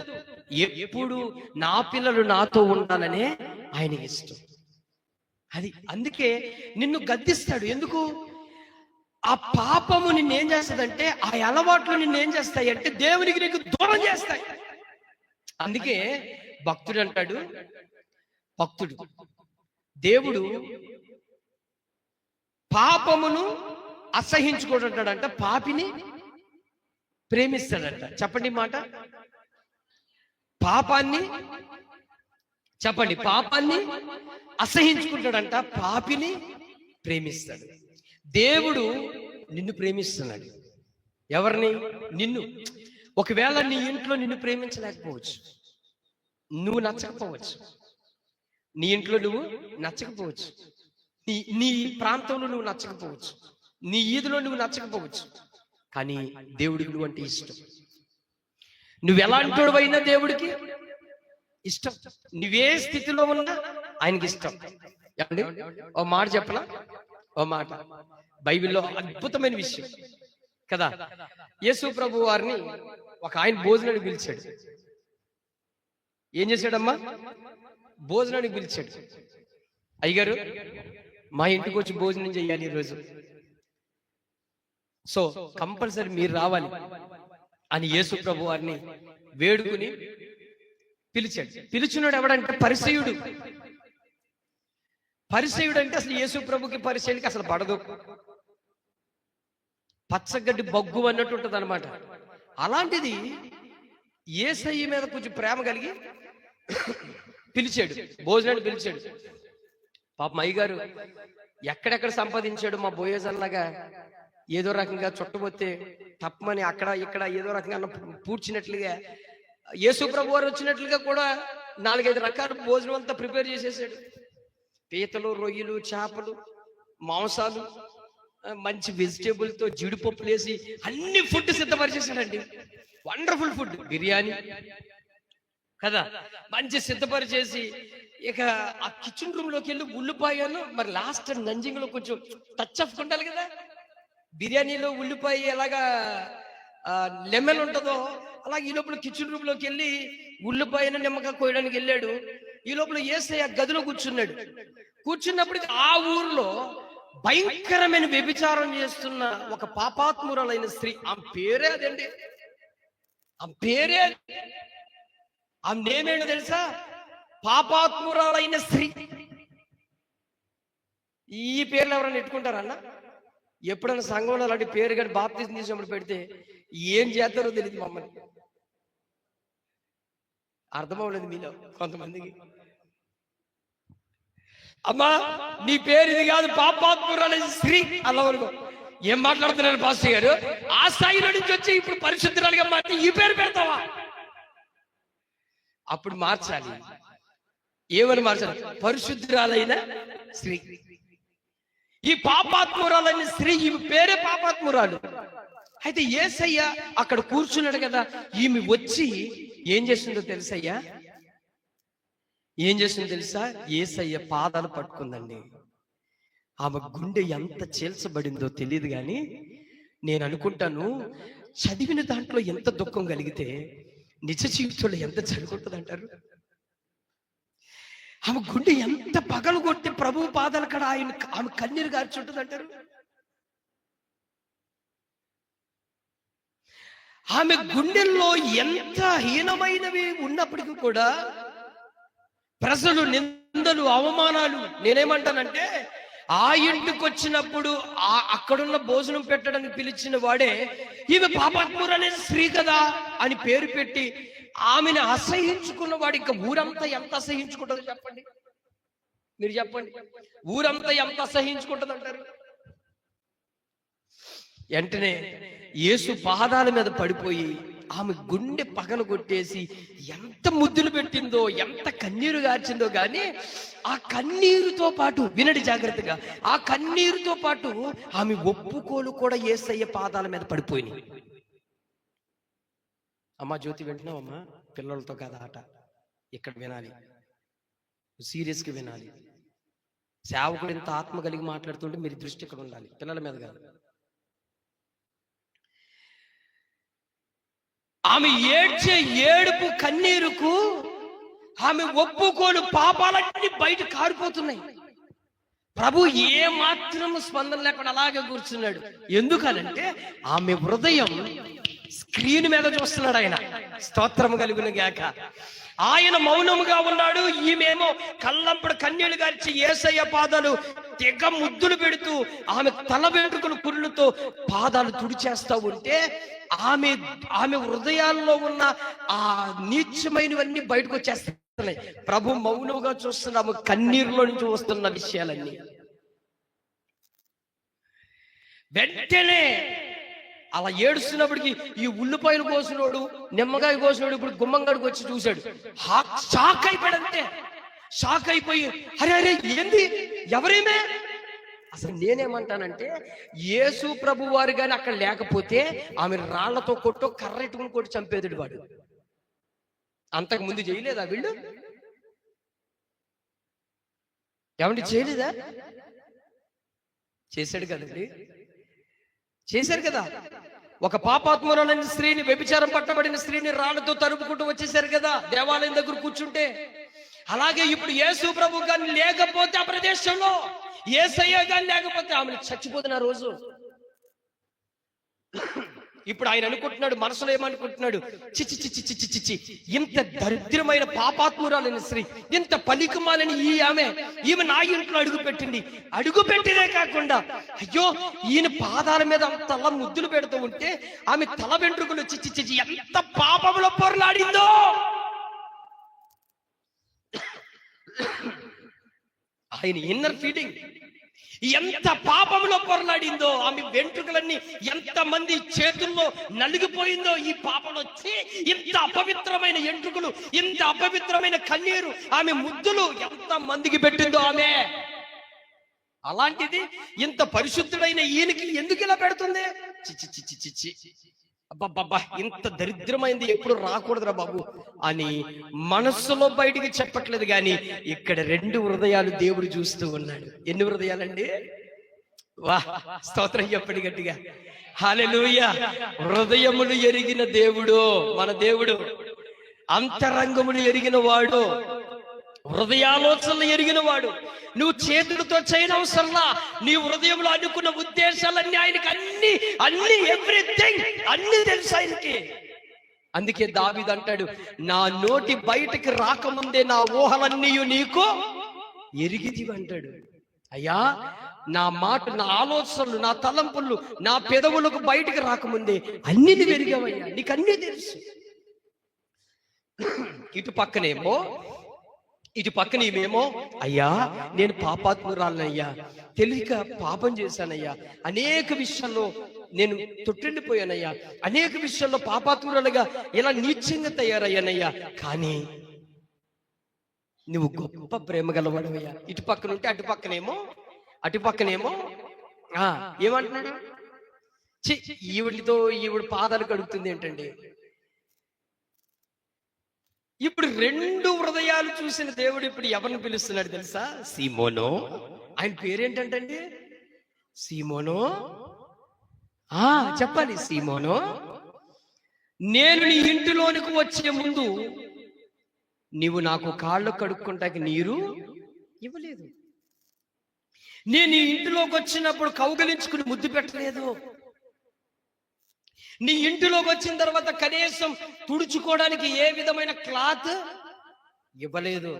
Speaker 1: ఎప్పుడు నా పిల్లలు నాతో ఉండాలనే ఆయనకి ఇష్టం. అందుకే నిన్ను గద్దిస్తాడు. ఎందుకు? ఆ పాపము నిన్నేం చేస్తుందంటే, ఆ అలవాట్లు నిన్నేం చేస్తాయి అంటే దేవునికి నీకు దూరం చేస్తాయి. అందుకే భక్తుడు అంటాడు, దేవుడు పాపమును అసహించుకోడంటాడంట, పాపిని ప్రేమిస్తాడంట. చెప్పండి మాట, పాపాన్ని అసహించుకుంటాడంట, పాపిని ప్రేమిస్తాడు. దేవుడు నిన్ను ప్రేమిస్తున్నాడు. ఎవరిని? నిన్ను. ఒకవేళ నీ ఇంట్లో నిన్ను ప్రేమించలేకపోవచ్చు, నువ్వు నచ్చకపోవచ్చు, నీ ఇంట్లో నువ్వు నచ్చకపోవచ్చు, నీ ప్రాంతంలో నువ్వు నచ్చకపోవచ్చు, నీ ఈదులో నువ్వు నచ్చకపోవచ్చు, కానీ దేవుడికి నువ్వు అంటే ఇష్టం. నువ్వు ఎలాంటి అయినా దేవుడికి ఇష్టం. నువ్వే స్థితిలో ఉన్నా ఆయనకి ఇష్టం. ఏమండి, ఓ మాట చెప్పలా? ఓ మాట బైబిల్లో అద్భుతమైన విషయం కదా. యేసు ప్రభు వారిని ఒక ఆయన భోజనానికి పిలిచాడు. ఏం చేశాడమ్మా? భోజనానికి పిలిచాడు. అయ్యగారు, మా ఇంటికి వచ్చి భోజనం చేయాలి ఈరోజు, సో కంపల్సరీ మీరు రావాలి అని యేసు ప్రభు వారిని వేడుకుని పిలిచాడు. పిలిచినాడు ఎవడంటే పరిసయ్యుడు. పరిసయ్యుడు అంటే అసలు యేసు ప్రభుకి పరిసయ్యుడికి అసలు పడదు. పచ్చగడ్డి బగ్గు అన్నట్టు ఉంటుంది అనమాట. అలాంటిది యేసయ్య మీద కొంచెం ప్రేమ కలిగి పిలిచాడు, భోజనాన్ని పిలిచాడు. పాపం అయ్యగారు ఎక్కడెక్కడ సంపాదించాడు మా బోయేజల్లాగా, ఏదో రకంగా చుట్టబోతే తప్పమని అక్కడ ఇక్కడ ఏదో రకంగా పూడ్చినట్లుగా, యేసు ప్రభు వారు వచ్చినట్లుగా కూడా 4-5 రకాల భోజనం అంతా ప్రిపేర్ చేసేసాడు. పీతలు, రొయ్యలు, చేపలు, మాంసాలు, మంచి వెజిటేబుల్ తో జీడిపప్పులు వేసి అన్ని ఫుడ్ సిద్ధపరిచేసాడండి. వండర్ఫుల్ ఫుడ్, బిర్యానీ కదా, మంచి సిద్ధపరిచేసి ఇక ఆ కిచెన్ రూమ్ లోకి వెళ్ళి ఉల్లిపాయను మరి లాస్ట్ నంజింగ్ లో కొంచెం టచ్ ఆఫ్ ఉండాలి కదా. బిర్యానీలో ఉల్లిపాయ ఎలాగా లెమన్ ఉంటుందో అలాగే ఈ లోపల కిచెన్ రూమ్ లోకి వెళ్ళి ఉల్లిపాయను నిమ్మకాయ కోయడానికి వెళ్ళాడు. ఈ లోపల యేసయ్య గదిలో కూర్చున్నాడు. కూర్చున్నప్పుడు ఆ ఊర్లో భయంకరమైన వ్యభిచారం చేస్తున్న ఒక పాపాత్మురాలైన స్త్రీ, ఆమె పేరే అదండి, ఆమె పేరే, ఆమె నేమేంటో తెలుసా? పాపాత్మురాలైన స్త్రీ. ఈ పేర్లు ఎవరైనా ఎట్టుకుంటారన్న? ఎప్పుడైనా సంఘంలో అలాంటి పేరు కానీ బాప్తిజం తీసినప్పుడు పెడితే ఏం చేస్తారో తెలియదు మమ్మల్ని. అర్థమవలేదు మీలో కొంతమందికి. అమ్మా నీ పేరు ఇది కాదు, పాపాత్మురాలైన స్త్రీ అలా అనుకో. ఏం మాట్లాడుతున్నారు పాస్టర్ గారు? ఆ స్థాయిలో నుంచి వచ్చి ఇప్పుడు పరిశుద్ధురాలుగా మారి ఈ పేరు పెడతావా? అప్పుడు మార్చాలి. ఏమని మార్చాలి? పరిశుద్ధురాలైన స్త్రీ. ఈ పాపాత్మురాలైన స్త్రీ, ఈమె పేరే పాపాత్మురాలు. అయితే యేసయ్య అక్కడ కూర్చున్నాడు కదా, ఈమె వచ్చి ఏం చేస్తుందో తెలుసయ్యా? ఏం చేస్తుందో తెలుసా? యేసయ్య పాదాలు పట్టుకుందండి. ఆమె గుండె ఎంత చీల్చబడిందో తెలియదు కానీ నేను అనుకుంటాను, చదివిన దాంట్లో ఎంత దుఃఖం కలిగితే నిజ జీవితంలో ఎంత చదువుకుంటుంది అంటారు? ఆమె గుండె ఎంత పగలు కొట్టి ప్రభు పాదాల కాడ ఆమె కన్నీరు గార్చుంటుంది అంటారు. ఆమె గుండెల్లో ఎంత హీనమైనవి ఉన్నప్పటికీ కూడా ప్రజలు నిందలు, అవమానాలు, నేనేమంటానంటే ఆ ఇంటికి వచ్చినప్పుడు అక్కడున్న భోజనం పెట్టడానికి పిలిచిన వాడే ఈమె పాపాత్మురనే స్త్రీ కదా అని పేరు పెట్టి ఆమెను అసహించుకున్న వాడు ఇంకా ఊరంతా ఎంత అసహించుకుంటుందో చెప్పండి, మీరు చెప్పండి. ఊరంతా ఎంత అసహించుకుంటుంది అంటారు? వెంటనే యేసు పాదాల మీద పడిపోయి ఆమె గుండె పగలు కొట్టేసి ఎంత ముద్దులు పెట్టిందో, ఎంత కన్నీరు గార్చిందో. కానీ ఆ కన్నీరుతో పాటు, వినడి జాగ్రత్తగా, ఆ కన్నీరుతో పాటు ఆమె ఒప్పుకోలు కూడా యేసయ్య పాదాల మీద పడిపోయినాయి. అమ్మా జ్యోతి, వింటున్నావమ్మా? పిల్లలతో కాదు ఆట, ఇక్కడ వినాలి, సీరియస్గా వినాలి. సేవకుడు ఇంత ఆత్మ కలిగి మాట్లాడుతుంటే మీరు దృష్టి ఇక్కడ ఉండాలి, పిల్లల మీద కాదు. ఆమె ఏడ్చే ఏడుపు కన్నీరుకు ఆమె ఒప్పుకోలు పాపాలన్నీ బయట కారిపోతున్నాయి. ప్రభు ఏ మాత్రం స్పందన లేకుండా అలాగే కూర్చున్నాడు. ఎందుకనంటే ఆమె హృదయం స్క్రీన్ మీద చూస్తున్నాడు ఆయన. స్తోత్రం కలుగును గాక. ఆయన మౌనముగా ఉన్నాడు, ఈమెమో కళ్ళంపడు కన్నీళ్లు గార్చి యేసయ్య పాదాలు తెగ ముద్దులు పెడుతూ ఆమె తల వెంట్రుకలు కురులతో పాదాలు తుడిచేస్తా ఉంటే ఆమె హృదయాల్లో ఉన్న ఆ నీచమైనవన్నీ బయటకు వచ్చేస్తున్నాయి. ప్రభు మౌనముగా చూస్తున్న ఆమె కన్నీరులో నుంచి వస్తున్న విషయాలన్నీ. వెంటనే అలా ఏడుస్తున్నప్పటికీ ఈ ఉల్లిపాయలు కోసినోడు, నిమ్మకాయ కోసినోడు ఇప్పుడు గుమ్మంగడికి వచ్చి చూశాడు. షాక్ అయిపోయాడంతే. షాక్ అయిపోయి అరే అరే ఏంది, ఎవరేమే? అసలు నేనేమంటానంటే యేసు ప్రభు వారు కానీ అక్కడ లేకపోతే ఆమె రాళ్లతో కొట్టో కర్రెట్టుకుని కొట్టి చంపేదుడు వాడు. అంతకు ముందు చేయలేదా వీళ్ళు? ఏమండి చేయలేదా? చేశాడు కదండి, చేశారు కదా. ఒక పాపాత్మురాలైన స్త్రీని, వ్యభిచారం పట్టబడిన స్త్రీని రాళ్లతో తరుపుకుంటూ వచ్చేసారు కదా దేవాలయం దగ్గర కూర్చుంటే. అలాగే ఇప్పుడు యేసు ప్రభు కానీ లేకపోతే ఆ ప్రదేశంలో, యేసయ్య కానీ లేకపోతే ఆమెను చచ్చిపోతున్న రోజు. ఇప్పుడు ఆయన అనుకుంటున్నాడు, మనసులో ఏమనుకుంటున్నాడు? చిచ్చి చిచ్చి చిచ్చి చిచ్చి, ఇంత దరిద్రమైన పాపాత్మురాలని స్త్రీ, ఇంత పలికమాలని ఈమె నా ఇంట్లో అడుగు పెట్టింది. అడుగు పెట్టినే కాకుండా అయ్యో ఈయన పాదాల మీద అంతలా ముద్దులు పెడుతూ ఉంటే ఆమె తల వెంట్రుకలు చిచ్చి చిచ్చి ఎంత పాపంలో పొరలాడిందో. ఆయన ఇన్నర్ ఫీలింగ్ ఎంత పాపంలో పొరలాడిందో, ఆమె వెంట్రుకలన్నీ ఎంత మంది చేతుల్లో నలిగిపోయిందో ఈ పాపంలో. ఇంత అపవిత్రమైన ఎంట్రుకలు, ఇంత అపవిత్రమైన కన్నీరు, ఆమె ముద్దులు ఎంత మందికి పెట్టిందో ఆమె. అలాంటిది ఇంత పరిశుద్ధుడైన ఈయనకి ఎందుకు ఇలా పెడుతుంది? చిచ్చి చిచ్చి చిచ్చి, అబ్బబ్బబ్బా, ఇంత దరిద్రమైంది ఎప్పుడు రాకూడదురా బాబు అని మనస్సులో బయటికి చెప్పట్లేదు, కానీ ఇక్కడ 2 హృదయాలు దేవుడు చూస్తూ ఉన్నాడు. ఎన్ని హృదయాలండి? వా, స్తోత్రం చెప్పండి గట్టిగా, హల్లెలూయా. హృదయములు ఎరిగిన దేవుడు మన దేవుడు, అంతరంగములు ఎరిగిన వాడు, హృదయాలోచనలు ఎరిగిన వాడు. నువ్వు చేతులతో చేయనవసరంలా, నీ హృదయంలో అనుకున్న ఉద్దేశాలన్నీ ఆయనకి అన్ని ఎవ్రీథింగ్ అన్ని తెలుసు ఆయనకి. అందుకే దావీదు అంటాడు, నా నోటి బయటికి రాకముందే నా ఊహలన్నీ నీకు ఎరిగిదివి అంటాడు. అయ్యా, నా మాట, నా ఆలోచనలు, నా తలంపులు, నా పెదవులకు బయటికి రాకముందే అన్ని నువ్వు ఎరిగావయ్యా, నీకు అన్నీ తెలుసు. ఇటు పక్కన ఏమేమో, అయ్యా నేను పాపాత్మురాలనయ్యా, తెలియక పాపం చేశానయ్యా, అనేక విషయాల్లో నేను తొట్టిల్లిపోయానయ్యా, అనేక విషయాల్లో పాపాత్మురాలుగా ఇలా నీచంగా తయారయ్యానయ్యా, కానీ నువ్వు గొప్ప ప్రేమ గలవాడవయ్యా. ఇటు పక్కన ఉంటే అటు పక్కనేమో ఏమంటున్నాడు? ఈవిడ పాదాలు కడుగుతుంది ఏంటండి? ఇప్పుడు 2 హృదయాలు చూసిన దేవుడు ఇప్పుడు ఎవరిని పిలుస్తున్నాడు తెలుసా? సీమోనో. ఆయన పేరేంటంటండి? సీమోనో. చెప్పాలి, సీమోనో, నేను నీ ఇంటిలోనికి వచ్చే ముందు నీవు నాకు కాళ్ళు కడుక్కుంటాకి నీరు ఇవ్వలేదు. నేను నీ ఇంటిలోకి వచ్చినప్పుడు కౌగలించుకుని ముద్దు పెట్టలేదు. నీ ఇంటిలోకి వచ్చిన తర్వాత కనీసం తుడుచుకోవడానికి ఏ విధమైన క్లాత్ ఇవ్వలేదు.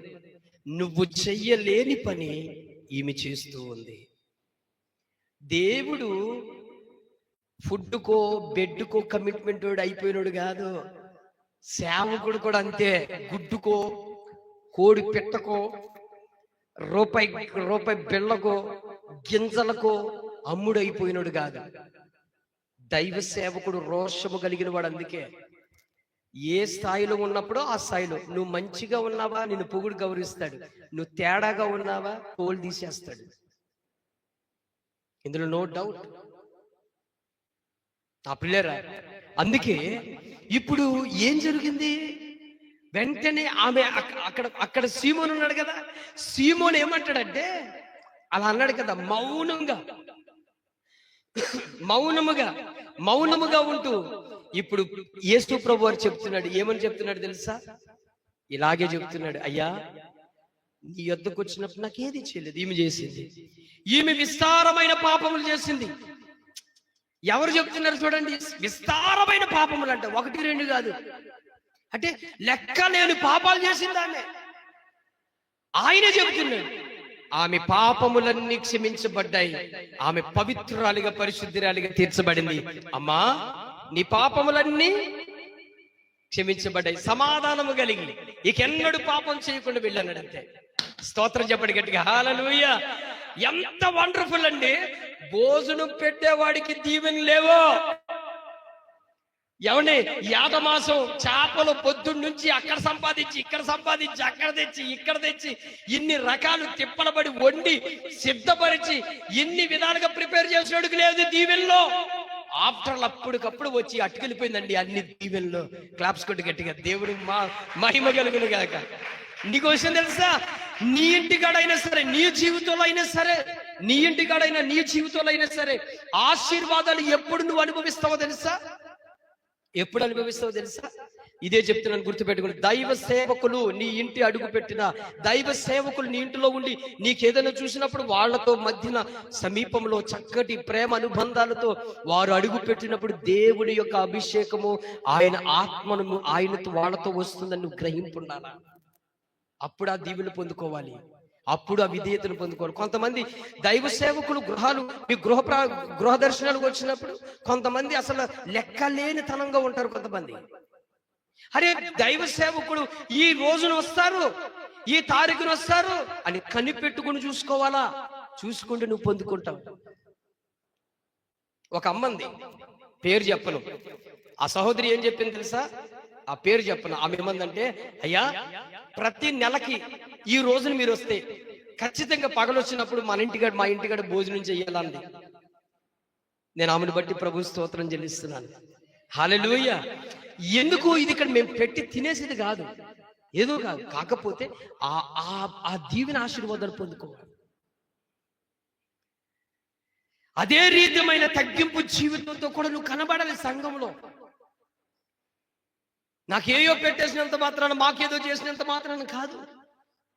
Speaker 1: నువ్వు చెయ్యలేని పని ఈమె చేస్తూ ఉంది. దేవుడు ఫుడ్కో బెడ్కో కమిట్మెంట్ అయిపోయినాడు కాదు. సేవకుడు కూడా అంతే. గుడ్డుకో, కోడి పెట్టకో, రూపాయి బిళ్ళకో, గింజలకో అమ్ముడు అయిపోయినాడు కాదు. దైవ సేవకుడు రోషము కలిగిన వాడు. అందుకే ఏ స్థాయిలో ఉన్నప్పుడో ఆ స్థాయిలో నువ్వు మంచిగా ఉన్నావా నిన్ను పొగుడు గౌరవిస్తాడు, నువ్వు తేడాగా ఉన్నావా తోలు తీసేస్తాడు. ఇందులో నో డౌట్. ఆ పిల్లరా, అందుకే ఇప్పుడు ఏం జరిగింది? వెంటనే ఆమె అక్కడ సీమోను ఉన్నాడు కదా, సీమోను ఏమంటాడంటే అలా అన్నాడు కదా, మౌనముగా ఉంటూ ఇప్పుడు యేసు ప్రభు వారు చెప్తున్నాడు. ఏమని చెప్తున్నాడు తెలుసా? ఇలాగే చెప్తున్నాడు, అయ్యా నీ యొద్దకు వచ్చినప్పుడు నాకేది చేయలేదు, ఈమె చేసింది. ఈమె విస్తారమైన పాపములు చేసింది. ఎవరు చెప్తున్నారు చూడండి, విస్తారమైన పాపములు అంట, 1, 2 కాదు, అంటే లెక్క లేని పాపాలు చేసింది ఆమె. ఆయనే చెప్తున్నాడు, ఆమె పాపములన్నీ క్షమించబడ్డాయి, ఆమె పవిత్రురాలిగా పరిశుద్ధురాలిగా తీర్చబడింది. అమ్మా, నీ పాపములన్నీ క్షమించబడ్డాయి, సమాధానము కలిగి ఇకెన్నడూ పాపం చేయకుండా వెళ్ళన్నాడు. అంతే. స్తోత్రం చెప్పండి గట్టిగా, హల్లెలూయా. ఎంత వండర్ఫుల్ అండి. భోజనం పెట్టేవాడికి దీవెన లేవో. ఎవని యాదమాసం చేపలు పొద్దున్న నుంచి అక్కడ సంపాదించి ఇక్కడ సంపాదించి అక్కడ తెచ్చి ఇక్కడ తెచ్చి ఇన్ని రకాలు తిప్పలబడి వండి సిద్ధపరిచి ఇన్ని విధాలుగా ప్రిపేర్ చేసినోడికి లేదు దీవెనలో. ఆఫ్టర్ అప్పటికప్పుడు వచ్చి అటుకెళ్ళిపోయిందండి అన్ని దీవెనలో. క్లాప్స్ కొట్టి గట్టిగా దేవుడి మహిమ కలుగును గాక. నీకు విషయం తెలుసా? నీ ఇంటికాడైనా సరే, నీ జీవితంలో అయినా సరే, నీ ఇంటికాడైనా నీ జీవితంలో అయినా సరే ఆశీర్వాదాలు ఎప్పుడు నువ్వు అనుభవిస్తావో తెలుసా? ఎప్పుడు అనుభవిస్తావో తెలుసా? ఇదే చెప్తున్నాను, గుర్తుపెట్టుకుని. దైవ సేవకులు నీ ఇంటి అడుగు పెట్టిన దైవ సేవకులు నీ ఇంటిలో ఉండి నీకేదైనా చూసినప్పుడు వాళ్ళతో మధ్యన సమీపంలో చక్కటి ప్రేమ అనుబంధాలతో వారు అడుగు పెట్టినప్పుడు దేవుని యొక్క అభిషేకము, ఆయన ఆత్మను ఆయనతో వాళ్ళతో వస్తుందని నువ్వు గ్రహింపుండాలా. అప్పుడు ఆ దీవెనలు పొందుకోవాలి, అప్పుడు ఆ విధేయతను పొందుకోవాలి. కొంతమంది దైవ సేవకులు మీ గృహ దర్శనాలకు వచ్చినప్పుడు కొంతమంది అసలు లెక్కలేని తనంగా ఉంటారు. కొంతమంది అరే దైవ సేవకుడు ఈ రోజున వస్తారు, ఈ తారీఖున వస్తారు అని కనిపెట్టుకుని చూసుకోవాలా. చూసుకుంటే నువ్వు పొందుకుంటావు. ఒక అమ్మంది, పేరు చెప్పను, ఆ సహోదరి ఏం చెప్పింది తెలుసా? ఆ పేరు చెప్పను. ఆమె ఏమందంటే, అయ్యా ప్రతి నెలకి ఈ రోజున మీరు వస్తే ఖచ్చితంగా పగలొచ్చినప్పుడు మా ఇంటికాడ భోజనం చెయ్యాలండి. నేను ఆమెను బట్టి ప్రభు స్తోత్రం చెల్లిస్తున్నాను. హల్లెలూయా. ఎందుకు ఇది ఇక్కడ మేము పెట్టి తినేసేది కాదు, ఏదో కాదు, కాకపోతే ఆ దీవెన ఆశీర్వాదాలు పొందుకోవాలి. అదే రీతిమైన తగ్గింపు జీవితంతో కూడా నువ్వు కనబడాలి సంఘంలో. నాకేయో పెట్టేసినంత మాత్రాన, మాకేదో చేసినంత మాత్రాన కాదు.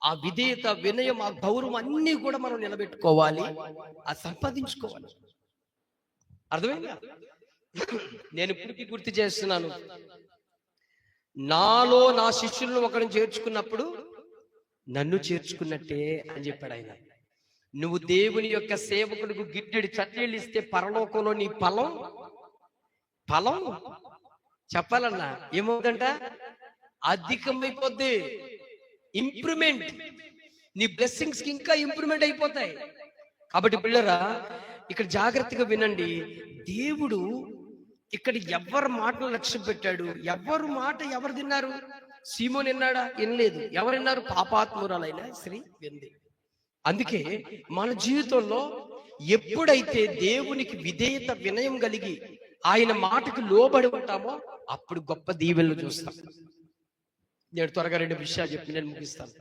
Speaker 1: ఆ విధేయత, వినయం, ఆ గౌరవం అన్నీ కూడా మనం నిలబెట్టుకోవాలి, అది సంపాదించుకోవాలి. అర్థమైందా? నేను ఇప్పటికీ గుర్తు చేస్తున్నాను, నాలో నా శిష్యులను ఒకరిని చేర్చుకున్నప్పుడు నన్ను చేర్చుకున్నట్టే అని చెప్పాడు ఆయన. నువ్వు దేవుని యొక్క సేవకులకు గిట్టెడి చట్నీళ్ళు ఇస్తే పరలోకంలో నీ ఫలం చెప్పాలన్నా ఏమవుతుందంట, అధికమైపోద్ది. ఇంప్రూవ్మెంట్, నీ బ్లెస్సింగ్స్ కి ఇంకా ఇంప్రూవ్మెంట్ అయిపోతాయి. కాబట్టి పిల్లరా, ఇక్కడ జాగ్రత్తగా వినండి. దేవుడు ఇక్కడ ఎవరి మాటలు లక్ష్య పెట్టాడు. ఎవరు మాట ఎవరు తిన్నారు? సీమోను విన్నాడా? వినలేదు. ఎవరు విన్నారు? పాపాత్మురాలైన స్త్రీ వింది. అందుకే మన జీవితంలో ఎప్పుడైతే దేవునికి విధేయత, వినయం కలిగి ఆయన మాటకు లోబడి ఉంటామో అప్పుడు గొప్ప దీవెనలు చూస్తాం. నేను త్వరగా 2 విషయాలు చెప్పి నేను ముగిస్తాను.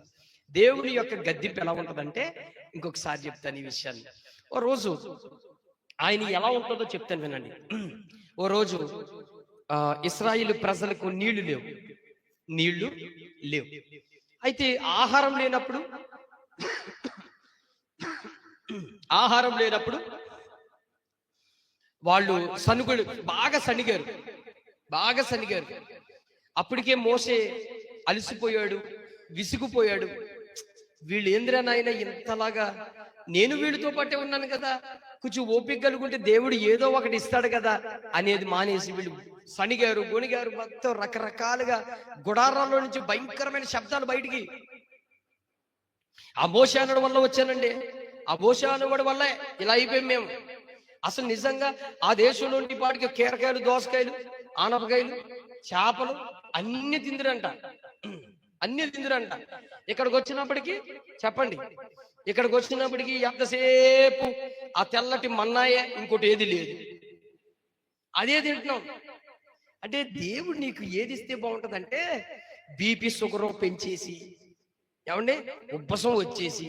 Speaker 1: దేవుని యొక్క గద్దింపు ఎలా ఉంటుందంటే, ఇంకొకసారి చెప్తాను ఈ విషయాన్ని. ఓ రోజు ఆయన ఎలా ఉంటుందో చెప్తాను వినండి. ఓ రోజు ఇశ్రాయేలు ప్రజలకు నీళ్లు లేవు. అయితే ఆహారం లేనప్పుడు వాళ్ళు బాగా సనిగారు. అప్పటికే మోసే అలసిపోయాడు, విసిగిపోయాడు. వీళ్ళు ఏందిరా నాయన ఇంతలాగా, నేను వీళ్ళతో పాటే ఉన్నాను కదా, కొంచెం ఓపిక కలుగుంటే దేవుడు ఏదో ఒకటి ఇస్తాడు కదా అనేది మానేసి వీళ్ళు సనిగారు, గొనిగారు. మొత్తం రకరకాలుగా గుడారాల్లో నుంచి భయంకరమైన శబ్దాలు బయటికి. ఆ మోసే అనడం వల్ల వచ్చానండి, ఆ మోసే అనడం వల్ల ఇలా అయిపోయాం మేము. అసలు నిజంగా ఆ దేశంలో పాటికి కీరకాయలు, దోసకాయలు, ఆనపకాయలు, చేపలు అన్ని తిందిరంట. ఇక్కడికి వచ్చినప్పటికీ చెప్పండి, ఎంతసేపు ఆ తెల్లటి మన్నాయే, ఇంకోటి ఏది లేదు, అదే తింటున్నాం. అంటే దేవుడు నీకు ఏది ఇస్తే బాగుంటుందంటే, బీపీ షుగర్ పెంచేసి, ఏమండి ఉబ్బసం వచ్చేసి,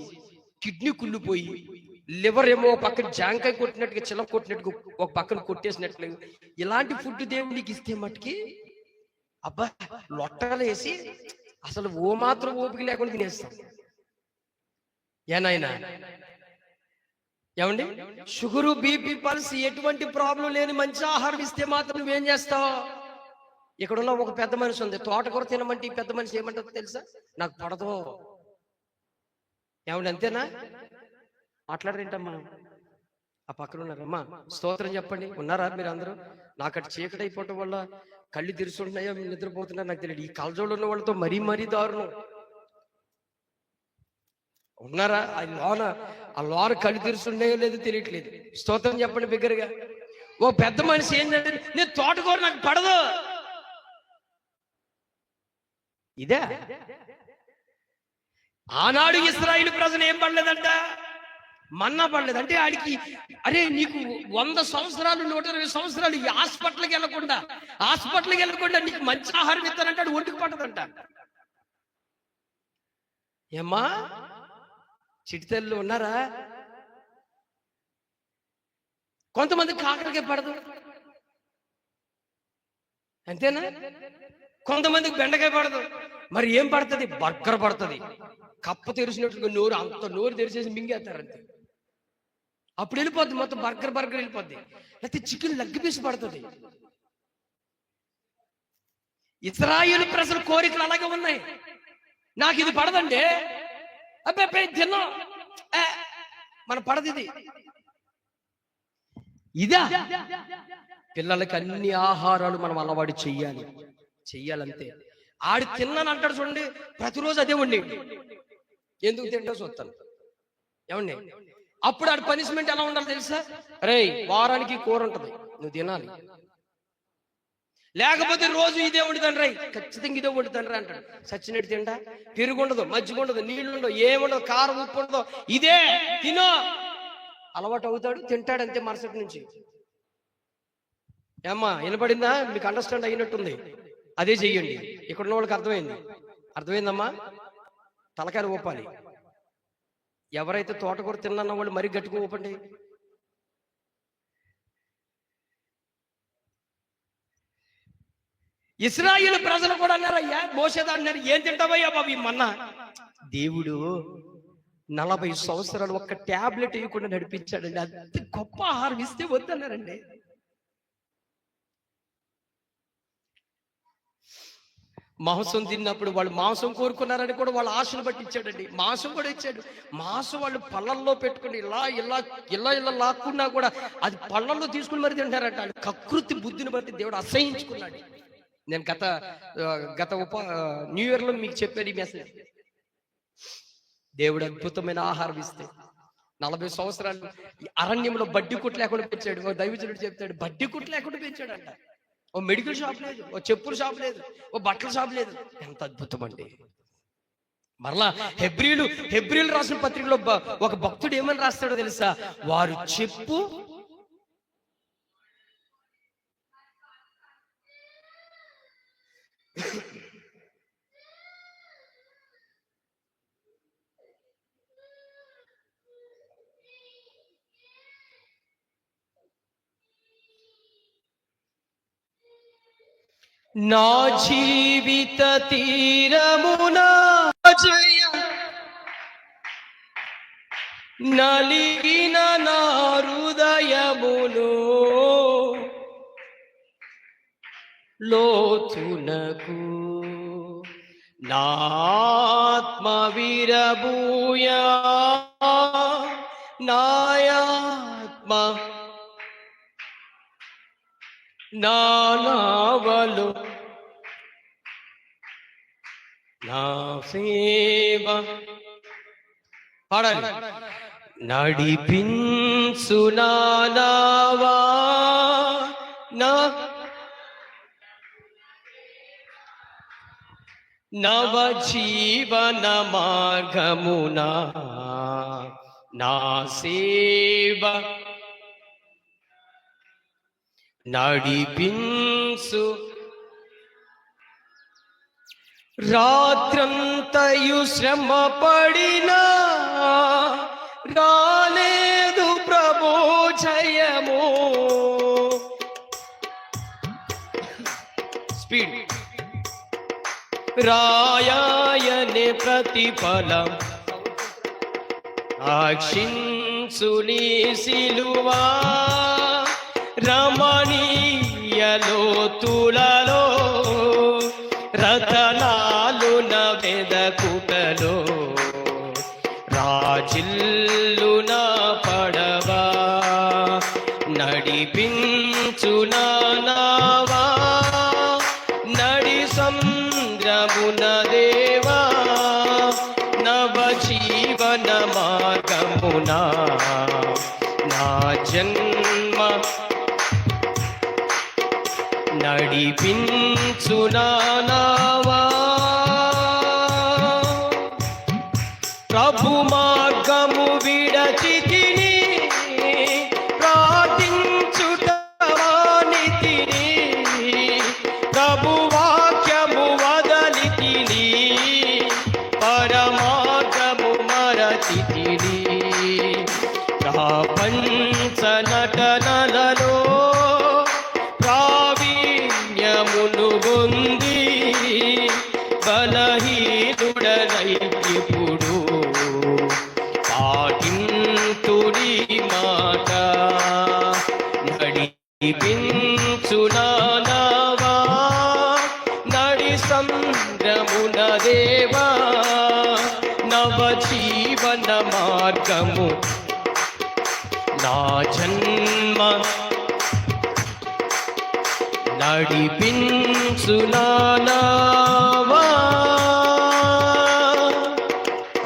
Speaker 1: కిడ్నీ కుళ్ళిపోయి, లివర్ ఏమో పక్కన జాంకాయ కొట్టినట్టుగా, చిల్ల కొట్టినట్టుగా ఒక పక్కన కొట్టేసినట్లు, ఇలాంటి ఫుడ్ దేవుడు నీకు ఇస్తే మట్టుకి అబ్బా లొట్టలు వేసి అసలు ఓ మాత్రం ఓపిక లేకుండా తినేస్తాం. ఏనాయనా ఏమండి, షుగరు, బీపీ, పల్స్ ఎటువంటి ప్రాబ్లం లేని మంచి ఆహారం ఇస్తే మాత్రం నువ్వేం చేస్తావు? ఇక్కడున్న ఒక పెద్ద మనిషి ఉంది, తోటకూర తినమంటే ఈ పెద్ద మనిషి ఏమంటారు తెలుసా? నాకు పడదు. ఏమండి అంతేనా? మాట్లాడరేంటమ్మా? ఆ పక్కన ఉన్నారమ్మా, స్తోత్రం చెప్పండి. ఉన్నారా మీరు అందరూ? నాకటి చీకటి అయిపోవటం వల్ల కళ్ళు తెరుచుంటున్నాయో నిద్రపోతున్నా నాకు తెలియదు. ఈ కలజోళ్ళు ఉన్న వాళ్ళతో మరీ దారుణం. ఉన్నారా? ఆ లోన కళ్ళు తెరుచున్నాయో లేదో తెలియట్లేదు. స్తోత్రం చెప్పండి బిగ్గరగా. ఓ పెద్ద మనిషి ఏంటంటే, నేను తోటకూర నాకు పడదు. ఇదే ఆనాడు ఇశ్రాయేలు ప్రజలు ఏం పడలేదంట? మన్నా పడలేదు. అంటే ఆడికి, అరే నీకు 100 సంవత్సరాలు 120 సంవత్సరాలు ఈ హాస్పిటల్కి వెళ్ళకుండా నీకు మంచి ఆహారం ఇస్తానంటే ఆడు ఒంటికి పడదంట. ఏమ్మా చిటితల్లు ఉన్నారా? కొంతమంది కాకరకాయ పడదు, అంతేనా? కొంతమందికి బెండకాయ పడదు. మరి ఏం పడుతుంది? బర్గర్ పడుతుంది. కప్ప తెరిచినట్టుగా నోరు తెరిచేసి మింగేస్తారంతే. అప్పుడు వెళ్ళిపోద్ది మొత్తం, బర్గర్ వెళ్ళిపోద్ది. లేకపోతే చికెన్ లెగ్ పీస్ పడుతుంది. ఇశ్రాయేలు ప్రజల కోరికలు అలాగే ఉన్నాయి. నాకు ఇది పడదండి, అబ్బాయి తిన్నా మన పడదు. ఇదా పిల్లలకి అన్ని ఆహారాలు మనం అలవాటు చెయ్యాలంతే. ఆడు తిన్నాను అంటాడు చూడండి, ప్రతిరోజు అదే వండి. ఎందుకు తింటా చూస్తాను, ఏమండి? అప్పుడు ఆడు పనిష్మెంట్ ఎలా ఉండాలి తెలుసా? రే వారానికి కూర ఉంటది, నువ్వు తినాలి. లేకపోతే రోజు ఇదే వండుతాను ఖచ్చితంగా ఇదే వండుతాను అంటాడు. సచ్చినట్టు తింటా, పెరుగు ఉండదు, మజ్జిగ ఉండదు, నీళ్ళు ఉండదు, ఏముండదు, కారం ఉప్పు ఉండదు, ఇదే తినో అలవాటు అవుతాడు, తింటాడు అంతే మరుసటి నుంచి. ఏమ్మా వినపడిందా? మీకు అండర్స్టాండ్ అయినట్టుంది. అదే చెయ్యండి. ఇక్కడ ఉన్న వాళ్ళకి అర్థమైందమ్మా? తలకాయలు ఊపాలి. ఎవరైతే తోటకూర తిన్న వాళ్ళు మరీ గట్టిగా ఊపండి. ఇశ్రాయేలు ప్రజలు కూడా అన్నారయ్యా, మోసేదా అన్నారు, ఏం తింటావయ్యా బాబు ఈ మన్నా? దేవుడు 40 సంవత్సరాలు ఒక్క ట్యాబ్లెట్ ఇవ్వకుండా నడిపించాడండి. అంత గొప్ప ఆహారం ఇస్తే వద్దన్నారండి. మాంసం తిన్నప్పుడు వాళ్ళు మాంసం కోరుకున్నారని కూడా వాళ్ళ ఆశను బట్టి ఇచ్చాడండి. మాంసం కూడా ఇచ్చాడు. మాంసం వాళ్ళు పళ్ళల్లో పెట్టుకుని ఇలా ఇలా ఇలా ఇలా లాక్కున్నా కూడా అది పళ్ళల్లో తీసుకుని మరి తింటారంట. కకృతి బుద్ధిని బట్టి దేవుడు అసహించుకున్నాడు. నేను గత న్యూ ఇయర్ లో మీకు చెప్పాను ఈ మెసేజ్. దేవుడు అద్భుతమైన ఆహారం ఇస్తే 40 సంవత్సరాలు అరణ్యంలో బడ్డీ కుట్టు లేకుండా పెంచాడు. ఓ దైవజనుడు చెప్తాడు, బడ్డీ కుట్టు లేకుండా పెంచాడంట. ఓ మెడికల్ షాప్ లేదు, ఓ చెప్పుల షాప్ లేదు, ఓ బట్టల షాప్ లేదు. ఎంత అద్భుతం అండి. మరలా హెబ్రీలు రాసిన పత్రికలో ఒక భక్తుడు ఏమని రాస్తాడో తెలుసా? వారు చెప్పు నా జీవిత తీరమునా జయ నలిగిన నా హృదయమును లోతునకు నాత్మ విరబూయా నాయాత్మ నావలు నా సేవ పాడాలి. నడిపించు నావా నా నవ జీవన మార్గమునా నా సేవ నడిపించు. రాత్రంతయు శ్రమ పడినా రాలేదు ప్రభు జయము. స్పీడ్. రాయాయనే ప్రతిఫలం ఆక్షించు నీ సిలువా. రమణీయలో తులలో రతనాలు నవెదకుటలో రాజిల్లు నా పడవా. నడిపించు నావా నడి సంద్రమున దేవా. నవ జీవన మార్గమునా నా జన్మ నడిపించు నావా. ప్రభు మార్గము విడచితిని ప్రార్థించుట మానితిని. ప్రభు వాక్యము వదలితిని పరమార్గము మరచితిని. ప్రపంచ నటనలలో ప్రావీణ్యమును పొంది బలహీనుడనై ఇప్పుడు పాటింతుడి మాట. నడిపించు నావా నడి సంద్రమున దేవా. నవ జీవన మార్గము నా జన్మ నడిపించు నావా.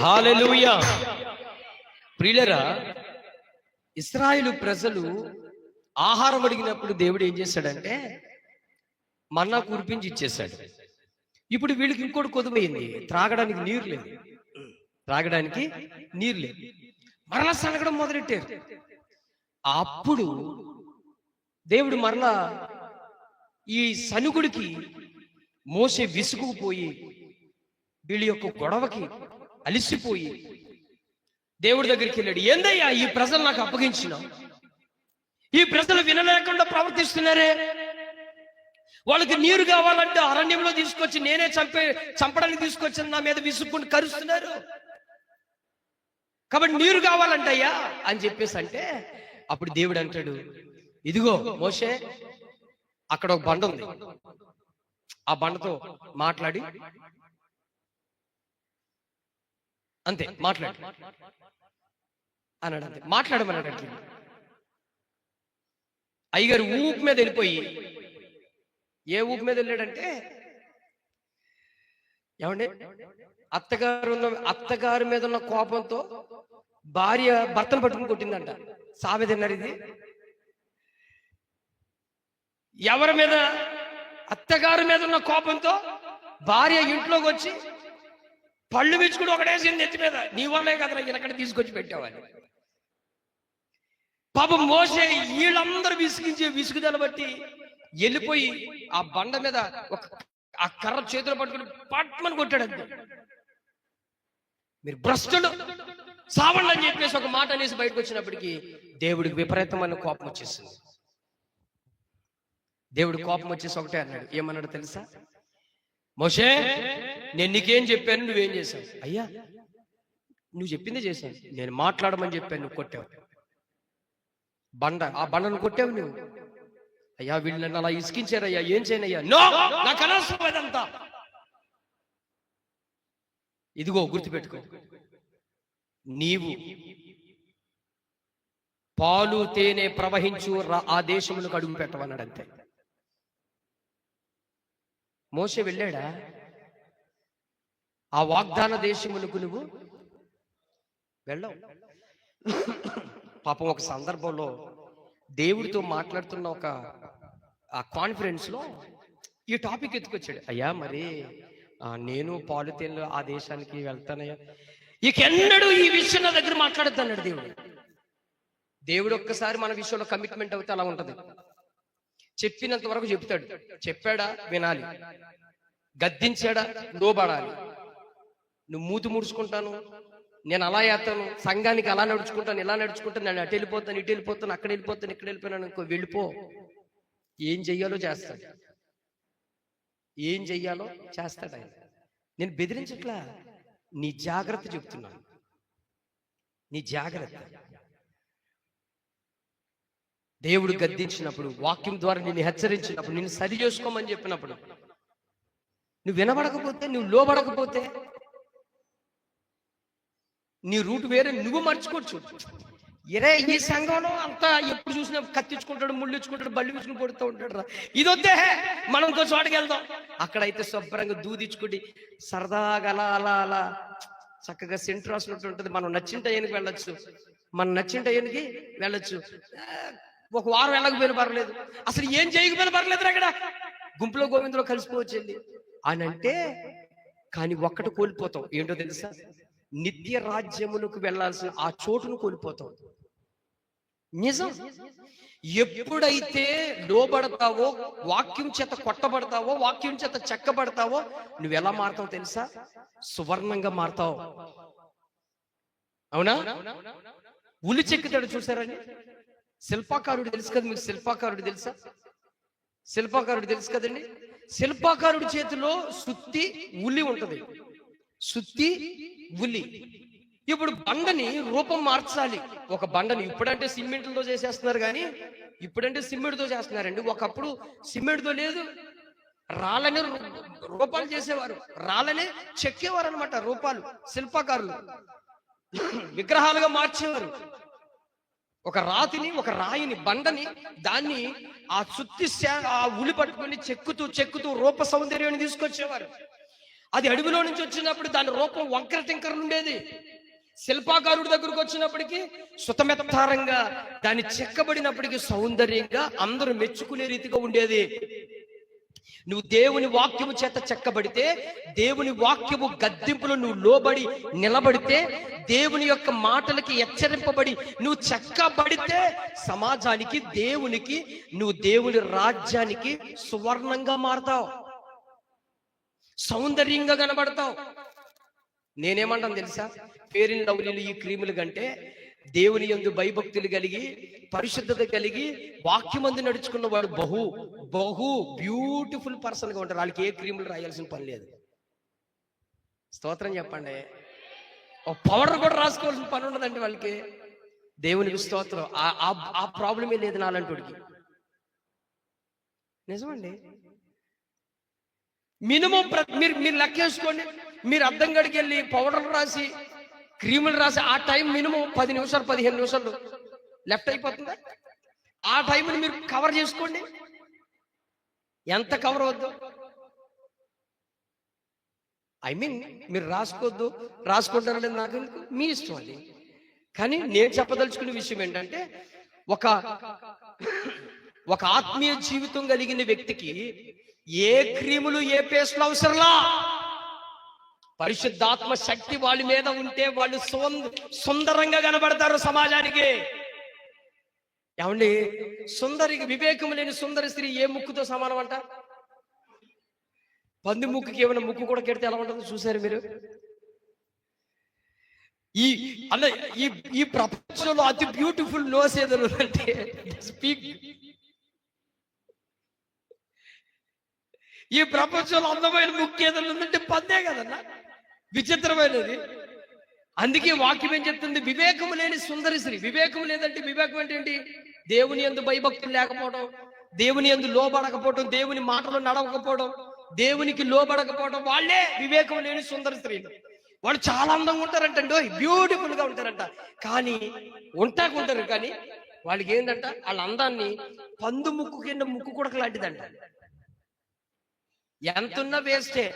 Speaker 1: హల్లెలూయా. ప్రియులరా, ఇశ్రాయేలు ప్రజలు ఆహారం అడిగినప్పుడు దేవుడు ఏం చేశాడంటే మన్నా కురిపించి ఇచ్చేశాడు. ఇప్పుడు వీళ్ళకి ఇంకోటి కొదువైంది, త్రాగడానికి నీరు లేదు. మరలా సనగడం మొదలెట్టారు. అప్పుడు దేవుడు మరలా ఈ సనుగుడికి మోసే విసుగుపోయి, వీళ్ళ యొక్క గొడవకి అలిసిపోయి దేవుడి దగ్గరికి వెళ్ళాడు. ఏందయ్యా ఈ ప్రజలు నాకు అప్పగించిన, ఈ ప్రజలు వినలేకుండా ప్రవర్తిస్తున్నారే, వాళ్ళకి నీరు కావాలంటే అరణ్యంలో తీసుకొచ్చి నేనే చంపడానికి తీసుకొచ్చిన నా మీద విసుక్కుని కరుస్తున్నారు, కాబట్టి నీరు కావాలంటయ్యా అని చెప్పేసి అంటే, అప్పుడు దేవుడు అంటాడు, ఇదిగో మోషే, అక్కడ ఒక బండ ఉంది, ఆ బండతో మాట్లాడి అంతే, మాట్లాడు అన్నాడు. అంతే, మాట్లాడమన్నాడు. అంటే అయ్యగారు ఊపు మీద వెళ్ళిపోయి, ఏ ఊపు మీద వెళ్ళాడంటే, ఏమండి అత్తగారి మీద ఉన్న కోపంతో భార్య భర్తను పట్టుకుని కొట్టిందంట. సామెతన్నారు ఇది. ఎవరి మీద? అత్తగారి మీద ఉన్న కోపంతో భార్య ఇంట్లోకి వచ్చి పళ్ళు విచ్చుకుని ఒకటేసింది ఎత్తి మీద, నీ వల్లే కదరా ఎక్కడ తీసుకొచ్చి పెట్టేవాళ్ళు. పాపం మోసే వీళ్ళందరూ విసుగుదల బట్టి వెళ్ళిపోయి ఆ బండ మీద ఆ కర్ర చేతులు పట్టుకుని పట్టుమని కొట్టాడు. అంతే, మీరు భ్రష్టులు సావండి అని చెప్పేసి ఒక మాట అనేసి బయటకు వచ్చినప్పటికీ దేవుడికి విపరీతమైన కోపం వచ్చేసింది. దేవుడు కోపం వచ్చేసి ఒకటే అన్నాడు. ఏమన్నాడు తెలుసా? మోషే, నేను నీకేం చెప్పాను, నువ్వేం చేశావు? అయ్యా నువ్వు చెప్పిందే చేశాను, నేను మాట్లాడమని చెప్పాను, నువ్వు కొట్టావు ఆ బండను కొట్టావు నువ్వు. అయ్యా వీళ్ళు నన్ను అలా ఇసుకించారయ్యా, ఏం చేయనయ్యా? నో, నాకు అనవసరం అదంతా. ఇదిగో గుర్తుపెట్టుకో, నీవు పాలు తేనె ప్రవహించు ఆ దేశములకు అడుగు పెట్టమన్నాడు. అంతే. మోసే వెళ్ళాడా? ఆ వాగ్దాన దేశములకు నువ్వు వెళ్ళవు. పాపం ఒక సందర్భంలో దేవుడితో మాట్లాడుతున్న ఆ కాన్ఫరెన్స్ లో ఈ టాపిక్ ఎత్తుకొచ్చాడు. అయ్యా మరి నేను పాలుతేన్లు ఆ దేశానికి వెళ్తానయ్యా, ఇకెన్నడూ ఈ విషయం నా దగ్గర మాట్లాడద్దు అన్నాడు దేవుడు. దేవుడు ఒక్కసారి మన విషయంలో కమిట్మెంట్ అవుతే అలా ఉంటది. చెప్పినంత వరకు చెప్తాడు. చెప్పాడా వినాలి, గద్దించాడా లోబడాలి. నువ్వు మూతి ముడుచుకుంటాను, నేను అలా చేస్తాను, సంఘానికి అలా నడుచుకుంటాను, ఇలా నడుచుకుంటాను, నేను అటు వెళ్ళిపోతాను, ఇటు వెళ్ళిపోతాను, అక్కడ వెళ్ళిపోతాను, ఇక్కడ వెళ్ళిపోయాను అనుకో, వెళ్ళిపో. ఏం చెయ్యాలో చేస్తాడు, ఏం చెయ్యాలో చేస్తాడు ఆయన. నేను బెదిరించట్లా, నీ జాగ్రత్త చెప్తున్నాను, నీ జాగ్రత్త. దేవుడు గద్దించినప్పుడు, వాక్యం ద్వారా నిన్ను హెచ్చరించినప్పుడు, నిన్ను సరి చేసుకోమని చెప్పినప్పుడు, నువ్వు వినబడకపోతే, నువ్వు లోబడకపోతే, నీ రూట్ వేరే, నువ్వు మర్చుకోవచ్చు. ఈ సంఘంలో అంతా ఎప్పుడు చూసినా కత్తించుకుంటాడు, ముళ్ళు ఇచ్చుకుంటాడు, బళ్ళు విచ్చుకుని కొడుతూ ఉంటాడు రా, ఇదొద్దే మనం ఇంకో చోటకి వెళ్దాం. అక్కడైతే శుభ్రంగా దూదిచ్చుకుండి సరదాగా అలా అలా అలా చక్కగా సెంటర్ రాసినట్టు ఉంటుంది. మనం నచ్చిన టైంకి వెళ్ళొచ్చు, ఒక వారం వెళ్ళకపోయినా పర్లేదు, అసలు ఏం చేయకపోయినా పర్లేదు, అక్కడ గుంపులో గోవిందులో కలిసిపోవచ్చు అని అంటే. కానీ ఒక్కటి కోల్పోతాం, ఏంటో తెలుసా? నిత్య రాజ్యములకు వెళ్లాల్సిన ఆ చోటును కోల్పోతావు. నిజం. ఎప్పుడైతే లోబడతావో, వాక్యం చేత కొట్టబడతావో, వాక్యం చేత చెక్కబడతావో, నువ్వు ఎలా మారుతావు తెలుసా? సువర్ణంగా మారుతావు. అవునా? ఉలి చెక్కుతాడు చూసారని, శిల్పాకారుడు తెలుసు కదా మీకు? శిల్పాకారుడు తెలుసా? శిల్పాకారుడు తెలుసు కదండి. శిల్పాకారుడి చేతిలో సుత్తి ఉల్లి ఉంటది, సుత్తి ఉల్లి. ఇప్పుడు బండని రూపం మార్చాలి. ఒక బండని ఇప్పుడంటే సిమెంట్లతో చేసేస్తున్నారు, కానీ ఇప్పుడంటే సిమెంట్తో చేస్తున్నారండి. ఒకప్పుడు సిమెంట్తో లేదు, రాళ్ళనే రూపాలు చేసేవారు, రాళ్ళనే చెక్కేవారు అనమాట. రూపాలు శిల్పకారులు విగ్రహాలుగా మార్చేవారు. ఒక రాయిని బండని, దాన్ని ఆ చుత్తి ఆ ఉలి పట్టుకుని చెక్కుతూ రూప సౌందర్యాన్ని తీసుకొచ్చేవారు. అది అడవిలో నుంచి వచ్చినప్పుడు దాని రూపం వంకర టింకరలు ఉండేది. శిల్పాకారుడి దగ్గరకు వచ్చినప్పటికీ సుతమెత్తారంగా దాన్ని చెక్కబడినప్పటికీ సౌందర్యంగా అందరూ మెచ్చుకునే రీతిగా ఉండేది. నువ్వు దేవుని వాక్యము చేత చెక్కబడితే, దేవుని వాక్యము గద్దింపులు నువ్వు లోబడి నిలబడితే, దేవుని యొక్క మాటలకి హెచ్చరింపబడి నువ్వు చెక్కబడితే, సమాజానికి, దేవునికి, నువ్వు దేవుని రాజ్యానికి సువర్ణంగా మారతావు, సౌందర్యంగా కనబడతావు. నేనేమంటాను తెలుసా, ఫెయిర్ అండ్ లవ్లీలు ఈ క్రీములు కంటే దేవుని యందు భయభక్తులు కలిగి, పరిశుద్ధత కలిగి, వాక్యమందు నడుచుకున్న వాడు బహు బహు బ్యూటిఫుల్ పర్సన్ గా ఉంటారు. వాళ్ళకి ఏ క్రీములు రాయాల్సిన పని లేదు. స్తోత్రం చెప్పండి. ఒక పౌడర్ కూడా రాసుకోవాల్సిన పని ఉండదండి వాళ్ళకి. దేవునికి స్తోత్రం. ఆ ప్రాబ్లమే లేదు నాలంటోడికి. నిజమండి. మినిమం మీరు లెక్కేసుకోండి. మీరు అద్దం గడికి వెళ్ళి పౌడర్లు రాసి, క్రీములు రాసి, ఆ టైం మినిమం 10 నిమిషాలు 15 నిమిషాలు లెఫ్ట్ అయిపోతుందా? ఆ టైంని మీరు కవర్ చేసుకోండి. ఎంత కవర్ వద్దు, మీరు రాసుకుంటారో లేదు నాకు ఎందుకు, మీ ఇష్టం అది. కానీ నేను చెప్పదలుచుకునే విషయం ఏంటంటే, ఒక ఆత్మీయ జీవితం కలిగిన వ్యక్తికి ఏ క్రీములు, ఏ పేస్టులు అవసరంలా. పరిశుద్ధాత్మ శక్తి వాళ్ళ మీద ఉంటే వాళ్ళు సుందరంగా కనబడతారు సమాజానికి. ఏమండి, వివేకం లేని సుందరి స్త్రీ ఏ ముక్కుతో సమానం అంట? పంది ముక్కుకి ఏమైనా ముక్కు కూడా కెడితే ఎలా ఉంటుందో చూసారు మీరు? ఈ ప్రపంచంలో అతి బ్యూటిఫుల్ నోస్ ఏదైనా అంటే స్పీక్. ఈ ప్రపంచంలో అందమైన ముక్కు ఏదైనా ఉందంటే పందే కదన్నా, విచిత్రమైనది. అందుకే వాక్యం ఏం చెప్తుంది? వివేకం లేని సుందరి స్త్రీ. వివేకం లేదంటే, వివేకం అంటే ఏంటి? దేవుని యందు భయభక్తులు లేకపోవడం, దేవుని యందు లోబడకపోవడం, దేవుని మాటలు నడవకపోవడం, దేవునికి లోబడకపోవడం, వాళ్ళే వివేకం లేని సుందరి స్త్రీలు. వాళ్ళు చాలా అందంగా ఉంటారంటండి, బ్యూటిఫుల్ గా ఉంటారంట. కానీ ఉంటారు. కానీ వాళ్ళకి ఏంటంట, వాళ్ళ అందాన్ని పందు ముక్కు కింద ముక్కు కొడక లాంటిదంట. ఎంతున్నా వేస్టే.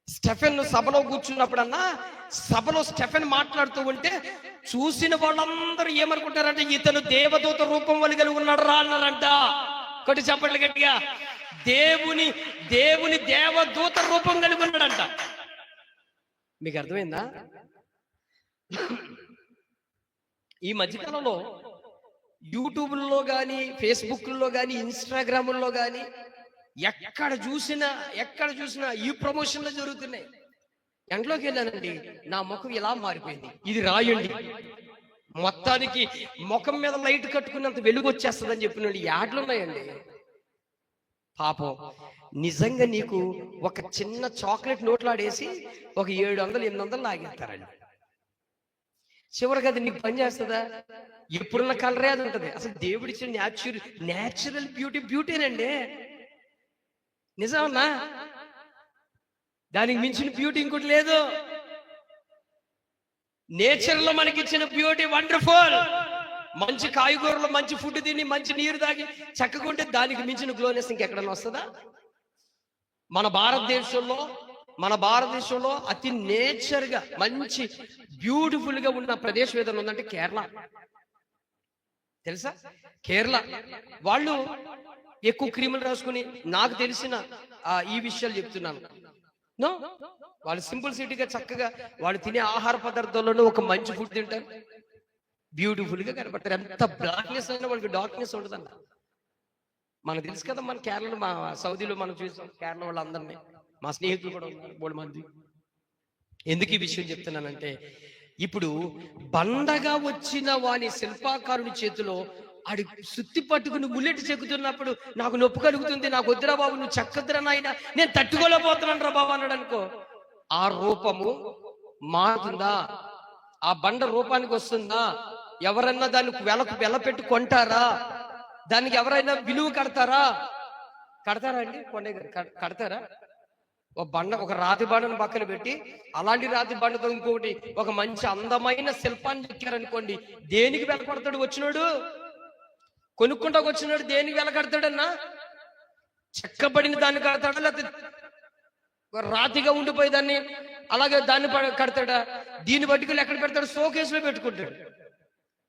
Speaker 1: స్టెఫెన్ సభలో కూర్చున్నప్పుడన్నా, సభలో స్టెఫెన్ మాట్లాడుతూ ఉంటే చూసిన వాళ్ళందరూ ఏమనుకుంటారంటే, ఇతను దేవదూత రూపం కలిగి ఉన్నాడు రా అన్నారంట. కొట్టి చెప్పండి గట్టిగా. దేవుని దేవదూత రూపం కలిగి ఉన్నాడంట. మీకు అర్థమైందా? ఈ మధ్యకాలంలో యూట్యూబ్లో కానీ, ఫేస్బుక్లో కానీ, ఇన్స్టాగ్రామ్లో కానీ ఎక్కడ చూసినా ఈ ప్రమోషన్లు జరుగుతున్నాయి. ఎంట్లోకి వెళ్ళానండి, నా ముఖం ఇలా మారిపోయింది. ఇది రాయండి, మొత్తానికి ముఖం మీద లైట్ కట్టుకున్నంత వెలుగు వచ్చేస్తుందని చెప్పిన యాడ్లు ఉన్నాయండి. పాపం, నిజంగా నీకు ఒక చిన్న చాక్లెట్ నోట్లాడేసి ఒక 700-800 లాగేస్తారండి. చివరికి అది నీకు పని చేస్తుందా? ఎప్పుడున్న కలరే అది ఉంటుంది. అసలు దేవుడిచ్చిన న్యాచురల్ బ్యూటీనండి. నిజమన్నా? దానికి మించిన బ్యూటీ ఇంకోటి లేదు. నేచర్ లో మనకి ఇచ్చిన బ్యూటీ వండర్ఫుల్. మంచి కాయగూరలు, మంచి ఫుడ్ తిని, మంచి నీరు తాగి చక్కకుంటే దానికి మించిన గ్లోనెస్ ఇంకెక్కడన్నా వస్తుందా? మన భారతదేశంలో అతి నేచర్ గా మంచి బ్యూటిఫుల్ గా ఉన్న ప్రదేశం ఏదైనా ఉందంటే కేరళ. తెలుసా? కేరళ వాళ్ళు ఎక్కువ క్రీములు రాసుకుని, నాకు తెలిసిన ఈ విషయాలు చెప్తున్నాను. వాళ్ళు సింపుల్ సిటీగా చక్కగా వాళ్ళు తినే ఆహార పదార్థాల్లోనూ ఒక మంచి ఫుడ్ తింటారు, బ్యూటిఫుల్ గా కనబడతారు. ఎంత బ్లాక్నెస్ అయినా వాళ్ళకి డార్క్నెస్ ఉంటుందన్న. మనకు తెలుసు కదా, మన కేరళలో, మా సౌదీలో మనం చూసాం కేరళ వాళ్ళందరినీ. మా స్నేహితులు కూడా ఉన్నారు 3 మంది. ఎందుకు ఈ విషయం చెప్తున్నానంటే, ఇప్పుడు బండగా వచ్చిన వాని శిల్పాకారుని చేతిలో ఆడి సుత్తి పట్టుకుని ముల్లెట్ చెక్కుతున్నప్పుడు నాకు నొప్పి కలుగుతుంది, నాకు వద్దురా బాబు, నువ్వు చెక్కద్దురా నాయన, నేను తట్టుకోలేకపోతున్నాను రా బాబు అన్నాడు అనుకో, ఆ రూపము మారుతుందా? ఆ బండ రూపానికి వస్తుందా? ఎవరన్నా దానికి వెల పెట్టి కొంటారా? దానికి ఎవరైనా విలువ కడతారా అండి? కడతారా? ఒక రాతి బండను పక్కన పెట్టి, అలాంటి రాతి బండతో ఇంకొకటి ఒక మంచి అందమైన శిల్పాన్ని చెక్కారనుకోండి, దేనికి వెల కడతాడు? వచ్చినాడు కొనుక్కుంటాకు వచ్చినాడు దేనికి వెల కడతాడన్నా? చెక్కబడిన దాన్ని కడతాడా, లేకపోతే రాతిగా ఉండిపోయి దాన్ని అలాగే దాన్ని కడతాడా? దీన్ని పట్టుకుని ఎక్కడ పెడతాడు? షోకేసులో పెట్టుకుంటాడు.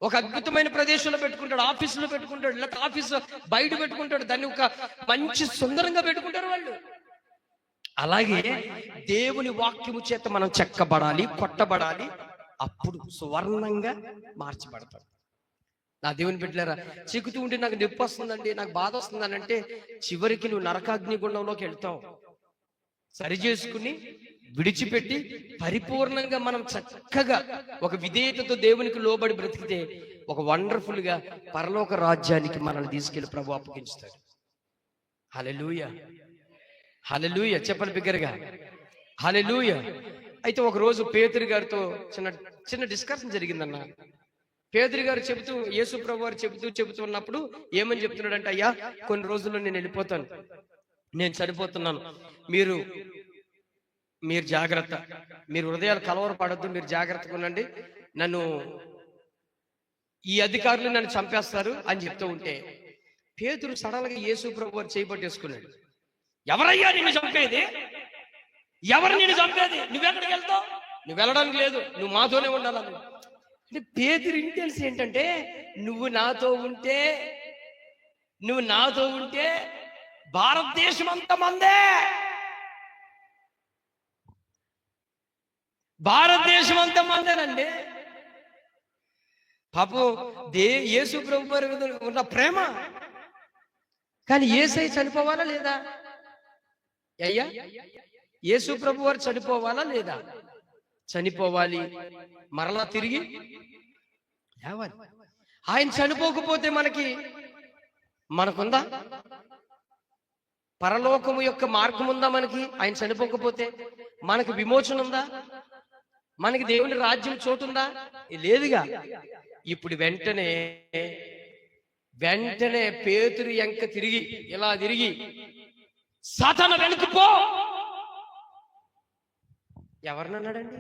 Speaker 1: ఒక అద్భుతమైన ప్రదేశంలో పెట్టుకుంటాడు, ఆఫీసులో పెట్టుకుంటాడు, లేకపోతే ఆఫీసు బయట పెట్టుకుంటాడు, దాన్ని ఒక మంచి సుందరంగా పెట్టుకుంటారు వాళ్ళు. అలాగే దేవుని వాక్యము చేత మనం చెక్కబడాలి, కొట్టబడాలి, అప్పుడు సువర్ణంగా మార్చబడతాం. నా దేవుని బిడ్డలారా, చిక్కుతూ ఉంటే నాకు నొప్పి వస్తుందండి, నాకు బాధ వస్తుందని అంటే చివరికి నువ్వు నరకాగ్ని గుండంలోకి వెళ్తావు. సరి చేసుకుని విడిచిపెట్టి పరిపూర్ణంగా మనం చక్కగా ఒక విధేయతతో దేవునికి లోబడి బ్రతికితే ఒక వండర్ఫుల్ గా పరలోక రాజ్యానికి మనల్ని తీసుకెళ్లి ప్రభు అప్పగించుతాడు. హల్లెలూయా, హల్లెలూయా, చెప్పండి బిగ్గరగా హల్లెలూయా. అయితే ఒక రోజు పేతురు గారితో చిన్న చిన్న డిస్కషన్ జరిగిందన్న. పేతురు గారు చెబుతూ, యేసు ప్రభు వారు చెబుతూ ఉన్నప్పుడు ఏమని చెప్తున్నాడంటే, అయ్యా కొన్ని రోజుల్లో నేను వెళ్ళిపోతాను, నేను చనిపోతున్నాను, మీరు జాగ్రత్త, మీరు హృదయాలు కలవరపడద్దు, మీరు జాగ్రత్తగా ఉండండి, నన్ను ఈ అధికారులు నన్ను చంపేస్తారు అని చెప్తూ ఉంటే పేతురు సడన్ గా యేసు ప్రభు వారు చేయబట్టేసుకున్నాడు. ఎవరయ్యా నిన్ను చంపేది? ఎవరు నిన్ను చంపేది? నువ్వెక్కడికి వెళ్తావు? నువ్వు వెళ్ళడానికి లేదు, నువ్వు మాతోనే ఉండాలని. అంటే పేతురు ఇంటెన్స్ ఏంటంటే, నువ్వు నాతో ఉంటే భారతదేశం అంతా మందే, భారతదేశం అంతా మందేనండి. పాపం యేసు ప్రభు వారి మీద ఉన్న ప్రేమ. కానీ యేసయ్య చనిపోవాలా లేదా? అయ్యా యేసు ప్రభు వారు చనిపోవాలా లేదా? చనిపోవాలి, మరలా తిరిగి లేవాలి. ఆయన చనిపోకపోతే మనకుందా? పరలోకము యొక్క మార్గం ఉందా మనకి? ఆయన చనిపోకపోతే మనకి విమోచన ఉందా? మనకి దేవుని రాజ్యం చోటుందా? లేదుగా. ఇప్పుడు వెంటనే పేతురు ఎంక ఇలా తిరిగి సాతాను వెనుకపో ఎవరినన్నాడండి?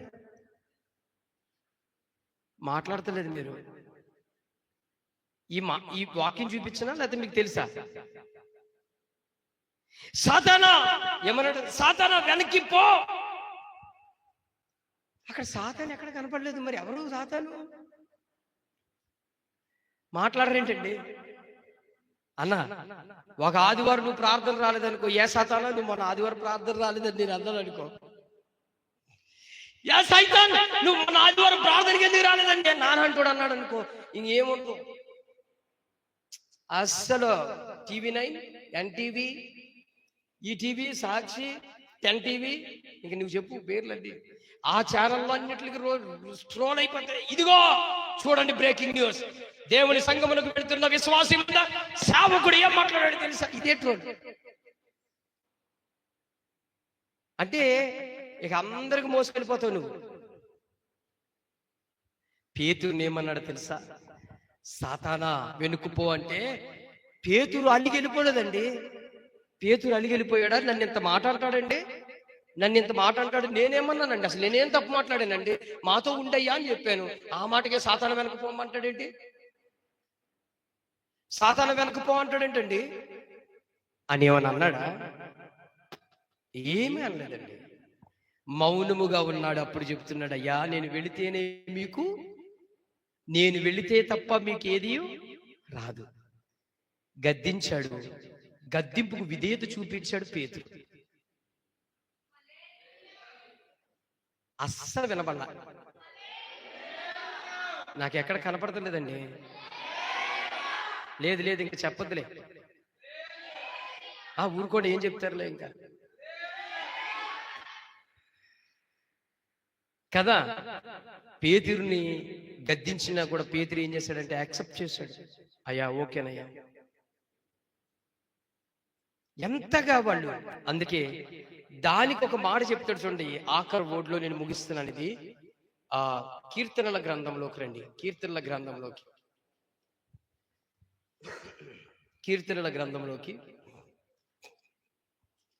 Speaker 1: మాట్లాడతలేదు మీరు. ఈ వాక్యం చూపించినా లేకపోతే మీకు తెలుసా? సాతానా ఏమన్నాడు? సాతానా వెనక్కి పో. అక్కడ సాతాను ఎక్కడ కనపడలేదు. మరి ఎవరు సాతాను? మాట్లాడరేంటండి అన్న? ఒక ఆదివారం నువ్వు ప్రార్థన రాలేదనుకో, ఏ సాతానా నువ్వు మొన్న ఆదివారం ప్రార్థన రాలేదని నేను అన్నాను అనుకో, యా సైతాన్ నువ్వు మొన్న ఆదివారం ప్రార్థనకి ఎందుకు రాలేదండి నానంటోడు అన్నాడు అనుకో, ఇంకేముంటూ అస్సలు TV9, NTV, ఈటీవీ, సాక్షి, 10 TV, ఇంక నువ్వు చెప్పు పేర్లండి, ఆ ఛానల్లో అన్నిటికి స్ట్రోల్ అయిపోతాయి. ఇదిగో చూడండి, బ్రేకింగ్ న్యూస్, దేవుని సంఘములకు పెడుతున్న విశ్వాసం సేవకుడు ఏం మాట్లాడాడు తెలుసా? ఇదే ట్రోల్. అంటే ఇక అందరికి మోసుకెళ్ళిపోతావు నువ్వు. పేతురుని ఏమన్నాడు తెలుసా? సాతానా వెనుకుపో అంటే పేతురు అలిగి వెళ్ళిపోలేదండి. పేతురు అలిగి వెళ్ళిపోయాడా? నన్ను ఇంత మాట అంటాడండి, నేనేమన్నానండి? అసలు నేనేం తప్పు మాట్లాడానండి? మాతో ఉండయ్యా అని చెప్పాను. ఆ మాటకే సాతాను వెనకపోమంటాడేంటి? సాతాను వెనకపో అంటాడేంటండి అని ఏమని అన్నాడా? ఏమీ అనలేదండి. మౌనముగా ఉన్నాడు. అప్పుడు చెప్తున్నాడు, అయ్యా నేను వెళితే తప్ప మీకు ఏది రాదు. గద్దించాడు, గద్దింపుకు విధేయత చూపించాడు పేతురు. అస్సలు వినబడలా. నాకు ఎక్కడ కనపడతలేదండి. లేదు ఇంకా చెప్పొద్దులే. ఊరుకోండి, ఏం చెప్తారులే ఇంకా కదా. పేతురుని గద్దించినా కూడా పేతురు ఏం చేశాడంటే యాక్సెప్ట్ చేశాడు. అయ్యా ఓకేనయ్యా. ఎంతగా వాళ్ళు, అందుకే దానికి ఒక మాట చెప్తాడు చూడండి, ఆఖరి ఓడ్లో నేను ముగిస్తున్నాను. ఇది కీర్తనల గ్రంథంలోకి రండి. కీర్తనల గ్రంథంలోకి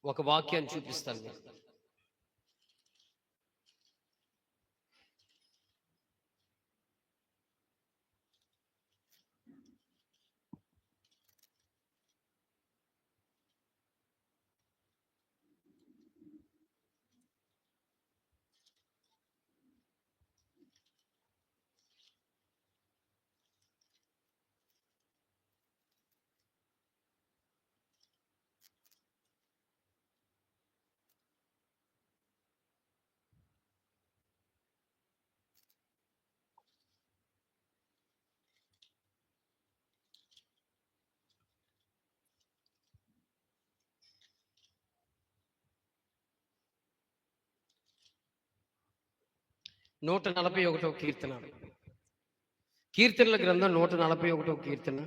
Speaker 1: ఒక వాక్యాన్ని చూపిస్తాను. 141వ కీర్తన. కీర్తనల గ్రంథం 141వ కీర్తన.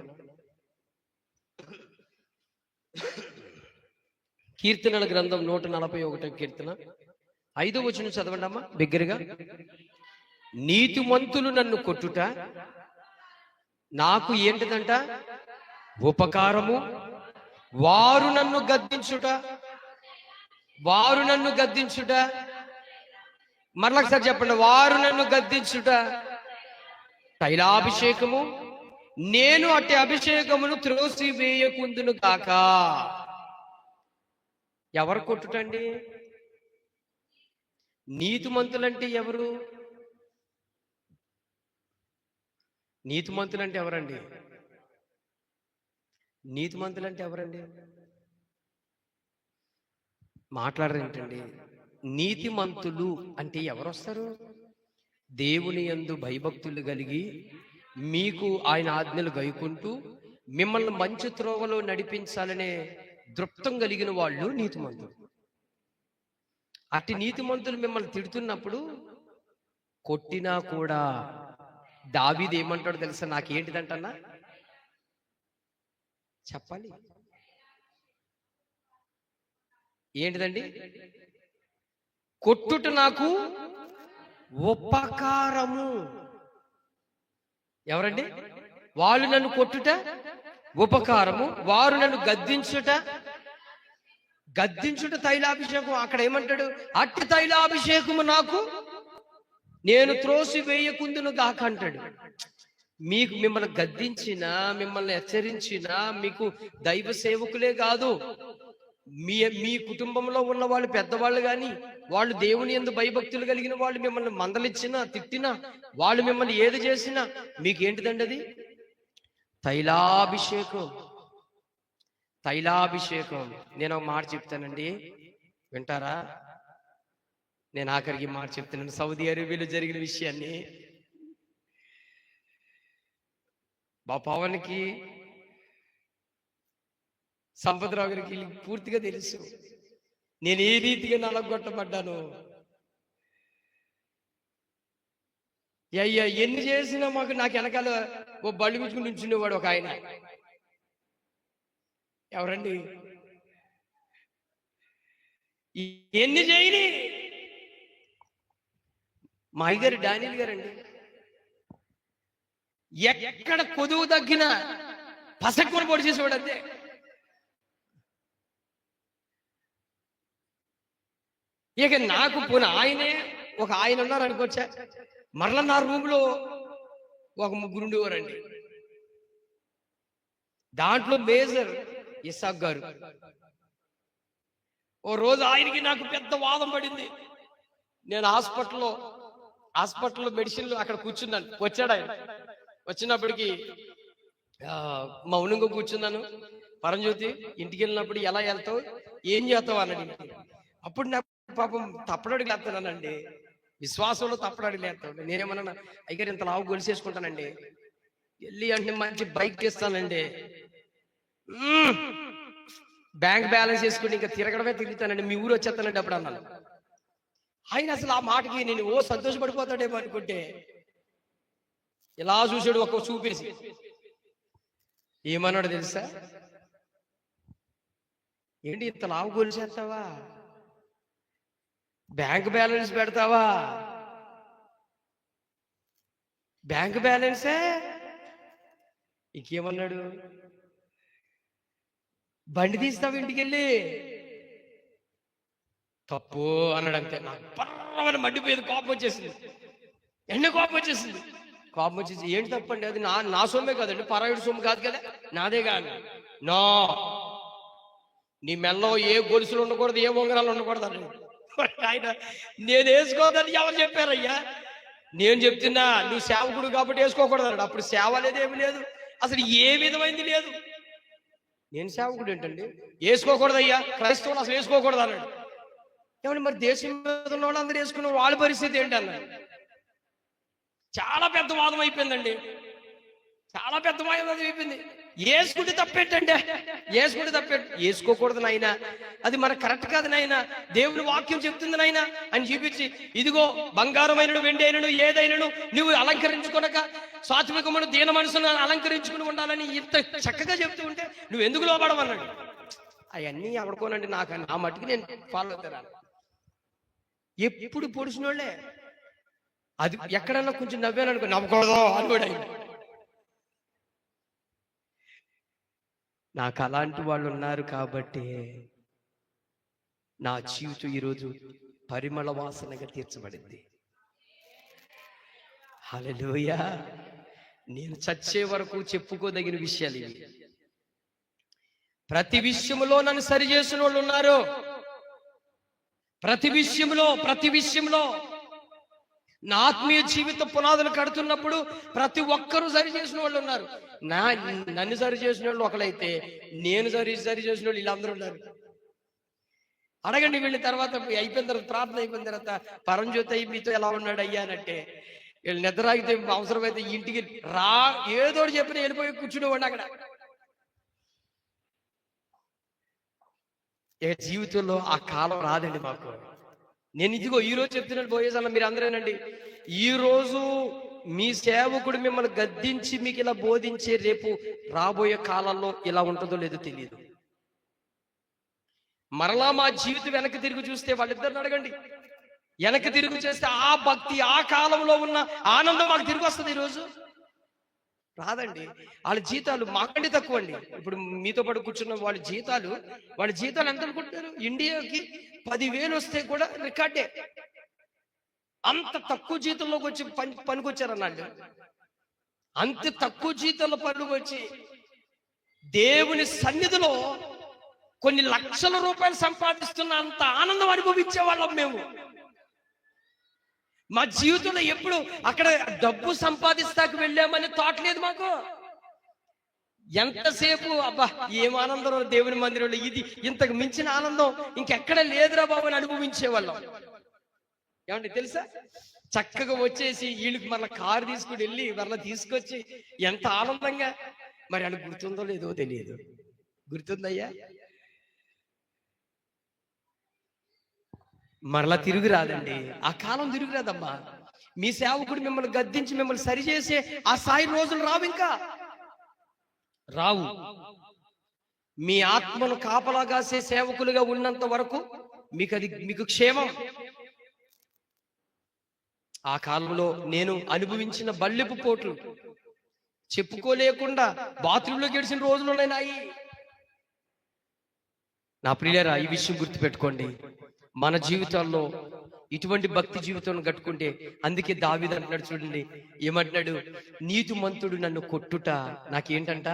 Speaker 1: కీర్తనల గ్రంథం 141వ కీర్తన 5వ వచనం చదవండి అమ్మా బిగ్గరగా. నీతిమంతులు నన్ను కొట్టుట నాకు ఏంటిదంట? ఉపకారము. వారు నన్ను గద్దించుట, వారు నన్ను గద్దించుట. మరొకసారి చెప్పండి, వారు నన్ను గద్దించుట తైలాభిషేకము. నేను అట్టి అభిషేకమును త్రోసి వేయకుందును కాక. ఎవరు కొట్టుటండి? నీతిమంతులంటే ఎవరు? నీతిమంతులంటే ఎవరండి? నీతిమంతులంటే ఎవరండి? మాట్లాడరేంటండి? నీతిమంతులు అంటే ఎవరు వస్తారు? దేవుని యందు భయభక్తులు కలిగి మీకు ఆయన ఆజ్ఞలు గైకుంటూ మిమ్మల్ని మంచి త్రోవలో నడిపించాలనే దృప్తం కలిగిన వాళ్ళు నీతిమంతులు. అట్టి నీతిమంతులు మిమ్మల్ని తిడుతున్నప్పుడు కొట్టినా కూడా దావీదు ఏమంటాడో తెలుసా? నాకేంటిదంటన్నా చెప్పాలి. ఏంటిదండి? కొట్టుట నాకు ఉపకారము. ఎవరండి? వాళ్ళు నన్ను కొట్టుట ఉపకారము, వారు నన్ను గద్దించుట. గద్దించుట తైలాభిషేకం. అక్కడ ఏమంటాడు? అట్టి తైలాభిషేకము నాకు నేను త్రోసి వేయకుందును గాక అంటాడు. మీకు మిమ్మల్ని గద్దించినా, మిమ్మల్ని హెచ్చరించినా, మీకు దైవ సేవకులే కాదు, మీ కుటుంబంలో ఉన్న వాళ్ళు పెద్దవాళ్ళు కానీ, వాళ్ళు దేవుని యందు భయభక్తులు కలిగిన వాళ్ళు మిమ్మల్ని మందలిచ్చినా, తిట్టినా, వాళ్ళు మిమ్మల్ని ఏది చేసినా మీకేంటిదండి? అది తైలాభిషేకం. తైలాభిషేకం. నేను ఒక మాట చెప్తానండి, వింటారా? నేను ఆఖరికి మాట చెప్తున్నాను. సౌదీ అరేబియాలో జరిగిన విషయాన్ని మా పవన్కి, సంపద్రావు గారికి పూర్తిగా తెలుసు నేను ఏ రీతిగా నలగొట్టబడ్డాను. అయ్యా ఎన్ని చేసినా నాకు వెనకాల ఓ బళ్ళు పిచ్చుకుని ఉంచుండేవాడు ఒక ఆయన. ఎవరండి? ఎన్ని చేయని మా అయ్యగారు డానియల్ గారండి. ఎక్కడ కొదువు తగ్గిన పసక్కుని పొడి చేసేవాడు అంతే. ఇక నాకు పోనీ ఆయనే ఒక ఆయన ఉన్నారు అనుకోవచ్చా? మరలా నా రూమ్లో ఒక ముగ్గురు ఉండేవారండి. దాంట్లో మేజర్ ఇసాక్ గారు. ఓ రోజు ఆయనకి నాకు పెద్ద వాదం పడింది. నేను హాస్పిటల్లో మెడిసిన్లు అక్కడ కూర్చున్నాను. వచ్చాడు ఆయన. వచ్చినప్పటికీ మౌనంగా కూర్చున్నాను. పరంజ్యోతి, ఇంటికి వెళ్ళినప్పుడు ఎలా వెళ్తావు, ఏం చేస్తావు అన్నాడు. అప్పుడు నాకు పాపం తప్పడానికి లేస్తున్నానండి, విశ్వాసంలో తప్పడానికి లేస్తాడు. నేనేమన్నా అయ్యారు ఇంత లావు గొలిసేసుకుంటానండి, వెళ్ళి అంటే మంచి బైక్ చేస్తానండి, బ్యాంక్ బ్యాలెన్స్ చేసుకుని ఇంకా తిరగడమే తిరుగుతానండి, మీ ఊరు వచ్చేస్తానండి అప్పుడు అన్నాను. ఆయన అసలు ఆ మాటకి నేను సంతోషపడిపోతాడేమో అనుకుంటే ఇలా చూసాడు, ఒక చూపేసి ఏమన్నాడు తెలుసా? ఏంటి ఇంత లావు గొలిసేస్తావా, బ్యాంక్ బ్యాలెన్స్ పెడతావా? బ్యాంక్ బ్యాలెన్సే. ఇంకేమన్నాడు? బండి తీస్తావు ఇంటికి వెళ్ళి. తప్పు అన్నాడు అంతే. నాకు పర్వని మండిపోయేది, కోపం వచ్చేసింది. కోపం వచ్చేసింది. కోపం వచ్చేసి ఏంటి తప్పండి, అది నా సొమ్మే కదండి, పరాయుడు సొమ్ము కాదు కదా, నాదే కాదు. నో, నీ మెల్లో ఏ గొలుసులు ఉండకూడదు, ఏ ఉంగరాలు ఉండకూడదు అని ఆయన. నేను వేసుకోదని ఎవరు చెప్పారయ్యా? నేను చెప్తున్నా, నువ్వు సేవకుడు కాబట్టి వేసుకోకూడదు అన్నాడు. అప్పుడు సేవ లేదు, ఏమి లేదు, అసలు ఏ విధమైంది లేదు. నేను సేవకుడు ఏంటండి, వేసుకోకూడదయ్యా, క్రైస్తవులు అసలు వేసుకోకూడదు అన్నాడు. ఏమంటే మరి దేశం మీద ఉన్న వాళ్ళు అందరూ వేసుకున్న వాళ్ళ పరిస్థితి ఏంటి అన్నాడు. చాలా పెద్ద వాదం అయిపోయిందండి, చాలా పెద్ద వాదం అయిపోయింది. వేసుకుంటే తప్పేంటండి, వేసుకుంటే తప్పేంటి, వేసుకోకూడదు నాయన, అది మనకు కరెక్ట్ కాదు నాయన, దేవుని వాక్యం చెప్తుంది నాయన అని చూపించి, ఇదిగో బంగారమైనను వెండి అయినను ఏదైనను నువ్వు అలంకరించుకొనక సాత్వికమును దీన మనసును అలంకరించుకుని ఉండాలని ఇంత చక్కగా చెప్తూ ఉంటే నువ్వు ఎందుకు లోపడమన్నాడు. అవన్నీ ఆడుకోనండి, నాకు నా మట్టుకు నేను ఫాలో అవుతారా. ఎప్పుడు పొడిచిన వాళ్ళే, అది ఎక్కడన్నా కొంచెం నవ్వాను అనుకో, నవ్వకూడదు అని కూడా అయింది. నాకు అలాంటి వాళ్ళు ఉన్నారు కాబట్టి నా జీవితం ఈరోజు పరిమళ వాసనగా తీర్చబడింది. హల్లెలూయా. నేను చచ్చే వరకు చెప్పుకోదగిన విషయాలు ఇవి. ప్రతి విషయంలో నన్ను సరి చేసిన వాళ్ళు ఉన్నారు. ప్రతి విషయంలో నా ఆత్మీయ జీవిత పునాదులు కడుతున్నప్పుడు ప్రతి ఒక్కరూ సరి చేసిన వాళ్ళు ఉన్నారు. నన్ను సరి చేసిన వాళ్ళు ఒకళ్ళైతే, నేను సరి చేసిన వాళ్ళు వీళ్ళందరూ ఉన్నారు. అడగండి వీళ్ళ తర్వాత అయిపోయిన తర్వాత, ప్రార్థన అయిపోయిన తర్వాత, పరంజ్యోతి అయ్యి మీతో ఎలా ఉన్నాడు అయ్యా అనంటే, వీళ్ళు నిద్ర ఆగితే అవసరమైతే ఇంటికి రా ఏదో చెప్పిన వెళ్ళిపోయి కూర్చునేవాడు అక్కడ. జీవితంలో ఆ కాలం రాదండి మాకు. నేను ఇదిగో ఈరోజు చెప్తున్నాను పోయేసన్నా, మీరు అందరేనండి, ఈరోజు మీ సేవకుడు మిమ్మల్ని గద్దించి మీకు ఇలా బోధించే రేపు రాబోయే కాలంలో ఇలా ఉంటుందో లేదో తెలియదు. మరలా మా జీవితం వెనక్కి తిరిగి చూస్తే వాళ్ళిద్దరిని అడగండి, వెనక్కి తిరిగి చేస్తే ఆ భక్తి, ఆ కాలంలో ఉన్న ఆనందం మాకు తిరిగి వస్తుంది. ఈరోజు రాదండి. వాళ్ళ జీతాలు మాకండి తక్కువ అండి. ఇప్పుడు మీతో పాటు కూర్చున్న వాళ్ళ జీతాలు ఎంత అనుకుంటున్నారు? ఇండియాకి 10,000 వస్తే కూడా రికార్డే. అంత తక్కువ జీతంలోకి వచ్చి పనికొచ్చారన్నాడు. అంత తక్కువ జీతంలో పనులకు వచ్చి దేవుని సన్నిధిలో కొన్ని లక్షల రూపాయలు సంపాదిస్తున్న అంత ఆనందం అనుభవించే వాళ్ళం మేము. మా జీవితంలో ఎప్పుడు అక్కడ డబ్బు సంపాదిస్తాకు వెళ్ళామని థాట్ లేదు మాకు. ఎంతసేపు అబ్బా ఏం ఆనందం దేవుని మందిరంలో, ఇది ఇంతకు మించిన ఆనందం ఇంకెక్కడ లేదురా బాబు అని అనుభవించే వాళ్ళం. ఏమంటే తెలుసా, చక్కగా వచ్చేసి వీళ్ళకి మళ్ళీ కారు తీసుకుని వెళ్ళి మళ్ళీ తీసుకొచ్చి ఎంత ఆనందంగా. మరి అని గుర్తుందో లేదో తెలియదు. గుర్తుందయ్యా? మరలా తిరిగి రాదండి, ఆ కాలం తిరిగి రాదమ్మా. మీ సేవకుడు మిమ్మల్ని గద్దించి మిమ్మల్ని సరిచేసే ఆ సాయి రోజులు రావు, ఇంకా రావు. మీ ఆత్మను కాపలా కాసే సేవకులుగా ఉన్నంత వరకు మీకు క్షేమం. ఆ కాలంలో నేను అనుభవించిన బల్లెపు పోట్లు చెప్పుకోలేకుండా బాత్రూంలో గడిచిన రోజులు ఉన్నాయి. నా ప్రియులారా, ఈ విషయం గుర్తుపెట్టుకోండి. మన జీవితాల్లో ఇటువంటి భక్తి జీవితం కట్టుకుంటే, అందుకే దావీదు అంటున్నాడు చూడండి, ఏమంటున్నాడు? నీతిమంతుడు నన్ను కొట్టుట నాకేంటంట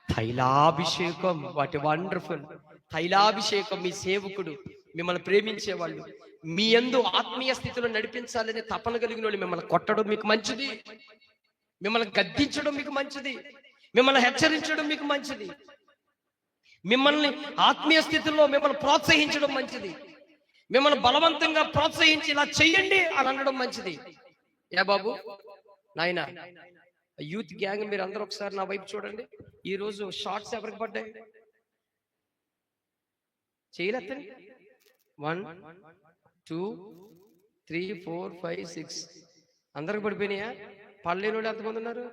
Speaker 1: తైలాభిషేకం. వాటి వండర్ఫుల్ తైలాభిషేకం. మీ సేవకుడు, మిమ్మల్ని ప్రేమించే వాళ్ళు, మీ యందు ఆత్మీయ స్థితిలో నడిపించాలనే తపన కలిగిన వాళ్ళు మిమ్మల్ని కొట్టడం మీకు మంచిది, మిమ్మల్ని గద్దించడం మీకు మంచిది, మిమ్మల్ని హెచ్చరించడం మీకు మంచిది, మిమ్మల్ని ఆత్మీయ స్థితిలో మిమ్మల్ని ప్రోత్సహించడం మంచిది, మిమ్మల్ని బలవంతంగా ప్రోత్సహించి ఇలా చెయ్యండి అని అనడం మంచిది. ఏ బాబు నాయన, యూత్ గ్యాంగ్ మీరు అందరూ ఒకసారి నా వైపు చూడండి. ఈ రోజు షార్ట్స్ ఎవరికి పడ్డాయి? చేయలేదండి. 1 2 3 4 5 6 అందరికి పడిపోయినాయా? పడలేని వాళ్ళు ఎంతమంది ఉన్నారు?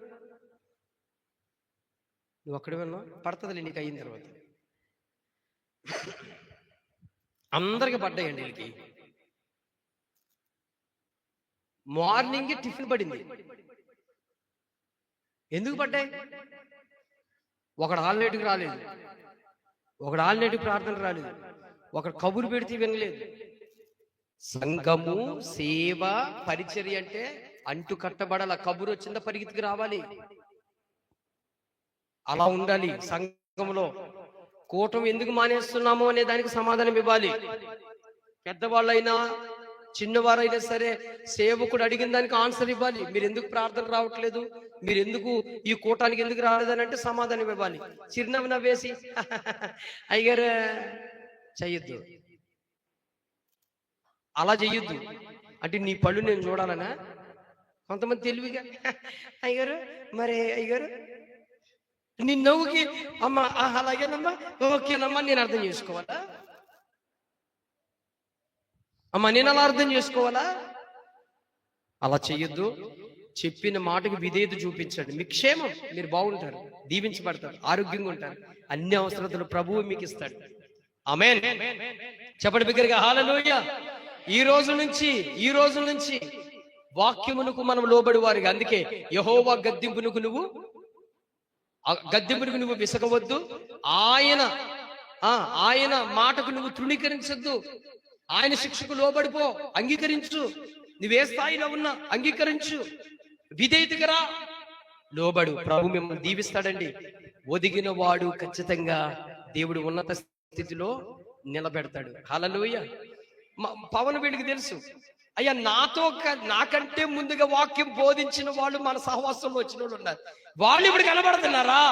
Speaker 1: నువ్వు అక్కడ విన్నావు, పడుతుందిలే నీకు అయిన తర్వాత. అందరికి పడ్డాయండి. వీళ్ళకి మార్నింగ్ టిఫిన్ పడింది. ఎందుకు పడ్డాయి? ఒకడు ఆల్నేటికి రాలేదు, ఒకడు ఆల్నేటికి ప్రార్థన రాలేదు, ఒకడు కబురు పెడితే వినలేదు. సంఘము, సేవ, పరిచర్య అంటే అంటు కట్టబడాల. కబురు వచ్చిందా పరిగెత్తుకు రావాలి, అలా ఉండాలి. సంఘంలో కూటమి ఎందుకు మానేస్తున్నాము అనే దానికి సమాధానం ఇవ్వాలి. పెద్దవాళ్ళైనా చిన్నవారైనా సరే సేవకుడు అడిగిన దానికి ఆన్సర్ ఇవ్వాలి. మీరు ఎందుకు ప్రార్థన రావట్లేదు, మీరు ఎందుకు ఈ కూటానికి ఎందుకు రాలేదని అంటే సమాధానం ఇవ్వాలి. చిరునవ్వు నవ్వేసి అయ్యగారు చెయ్యొద్దు, అలా చెయ్యొద్దు అంటే నీ పళ్ళు నేను చూడాలనా? కొంతమంది తెలివిగా అయ్యగారు మరి అయ్యగారు నీ నవ్వుకి అమ్మ అలాగేనమ్మా, ఓకేనమ్మా నేను అర్థం చేసుకోవాలా? అమ్మ నేను అలా అర్థం చేసుకోవాలా? అలా చెయ్యొద్దు. చెప్పిన మాటకి విధేయత చూపించండి. మీ క్షేమం, మీరు బాగుంటారు, దీవించబడతారు, ఆరోగ్యంగా ఉంటారు, అన్ని అవసరతలు ప్రభువు మీకు ఇస్తాడు. ఆమేన్. చెప్పండి బిగ్గరగా హల్లెలూయా. ఈ రోజు నుంచి వాక్యమునకు మనం లోబడి వారిగా. అందుకే యెహోవా గద్దింపునకు నువ్వు విసగవద్దు. ఆయన మాటకు నువ్వు తృణీకరించద్దు. ఆయన శిక్షకు లోబడిపో, అంగీకరించు. నువ్వే స్థాయిలో ఉన్నా అంగీకరించు, విధేయతగా రా, లోబడు. ప్రభు మిమ్మల్ని దీవిస్తాడండి. ఒదిగిన వాడు ఖచ్చితంగా దేవుడు ఉన్నత స్థితిలో నిలబెడతాడు. హల్లెలూయా. పవన్ వీళ్ళకి తెలుసు, అయ్యా నాకంటే ముందుగా వాక్యం బోధించిన వాళ్ళు మన సహవాసంలో వచ్చిన వాళ్ళు ఉన్నారు, వాళ్ళు ఇప్పుడు కనబడుతున్నారా?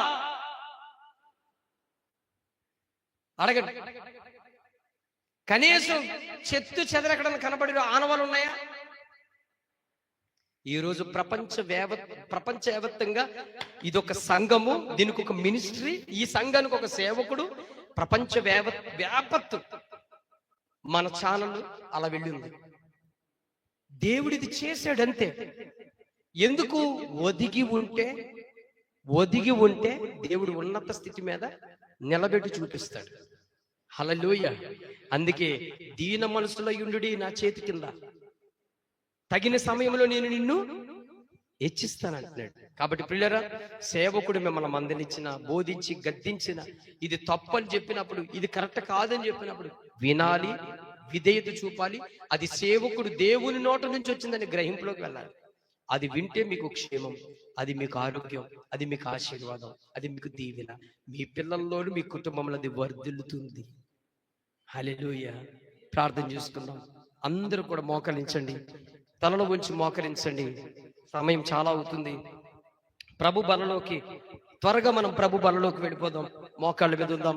Speaker 1: అడగండి. కనీసం చెత్త చెదరకడం కనబడిన ఆనవాళ్ళు ఉన్నాయా? ఈరోజు ప్రపంచవ్యాప్తంగా ఇదొక సంఘము, దీనికి ఒక మినిస్ట్రీ, ఈ సంఘానికి ఒక సేవకుడు, వ్యాపత్తు మన ఛానల్ అలా వెళ్ళింది. దేవుడిది చేశాడంతే. ఎందుకు? ఒదిగి ఉంటే దేవుడు ఉన్నత స్థితి మీద నిలబెట్టి చూపిస్తాడు. హల్లెలూయా. అందుకే దీన మనసులో యుండుడి నా చేతి కింద, తగిన సమయంలో నేను నిన్ను హెచ్చిస్తాను అంటున్నాడు. కాబట్టి ప్రియులారా, సేవకుడు మిమ్మల్ని మందలించిన, బోధించి, గద్దించిన, ఇది తప్పు అని చెప్పినప్పుడు, ఇది కరెక్ట్ కాదని చెప్పినప్పుడు వినాలి, విధేయత చూపాలి. అది సేవకుడు దేవుని నోట నుంచి వచ్చిందని గ్రహింపులోకి వెళ్ళాలి. అది వింటే మీకు క్షేమం, అది మీకు ఆరోగ్యం, అది మీకు ఆశీర్వాదం, అది మీకు దీవెన. మీ పిల్లల్లోనూ మీ కుటుంబంలో అది వర్ధిల్లుతుంది. హల్లెలూయా. ప్రార్థన చేసుకుందాం. అందరూ కూడా మోకరించండి, తలలో ఉంచి మోకరించండి. సమయం చాలా అవుతుంది. త్వరగా మనం ప్రభు బలలోకి వెళ్ళిపోదాం. మోకాళ్ళ మీద ఉందాం.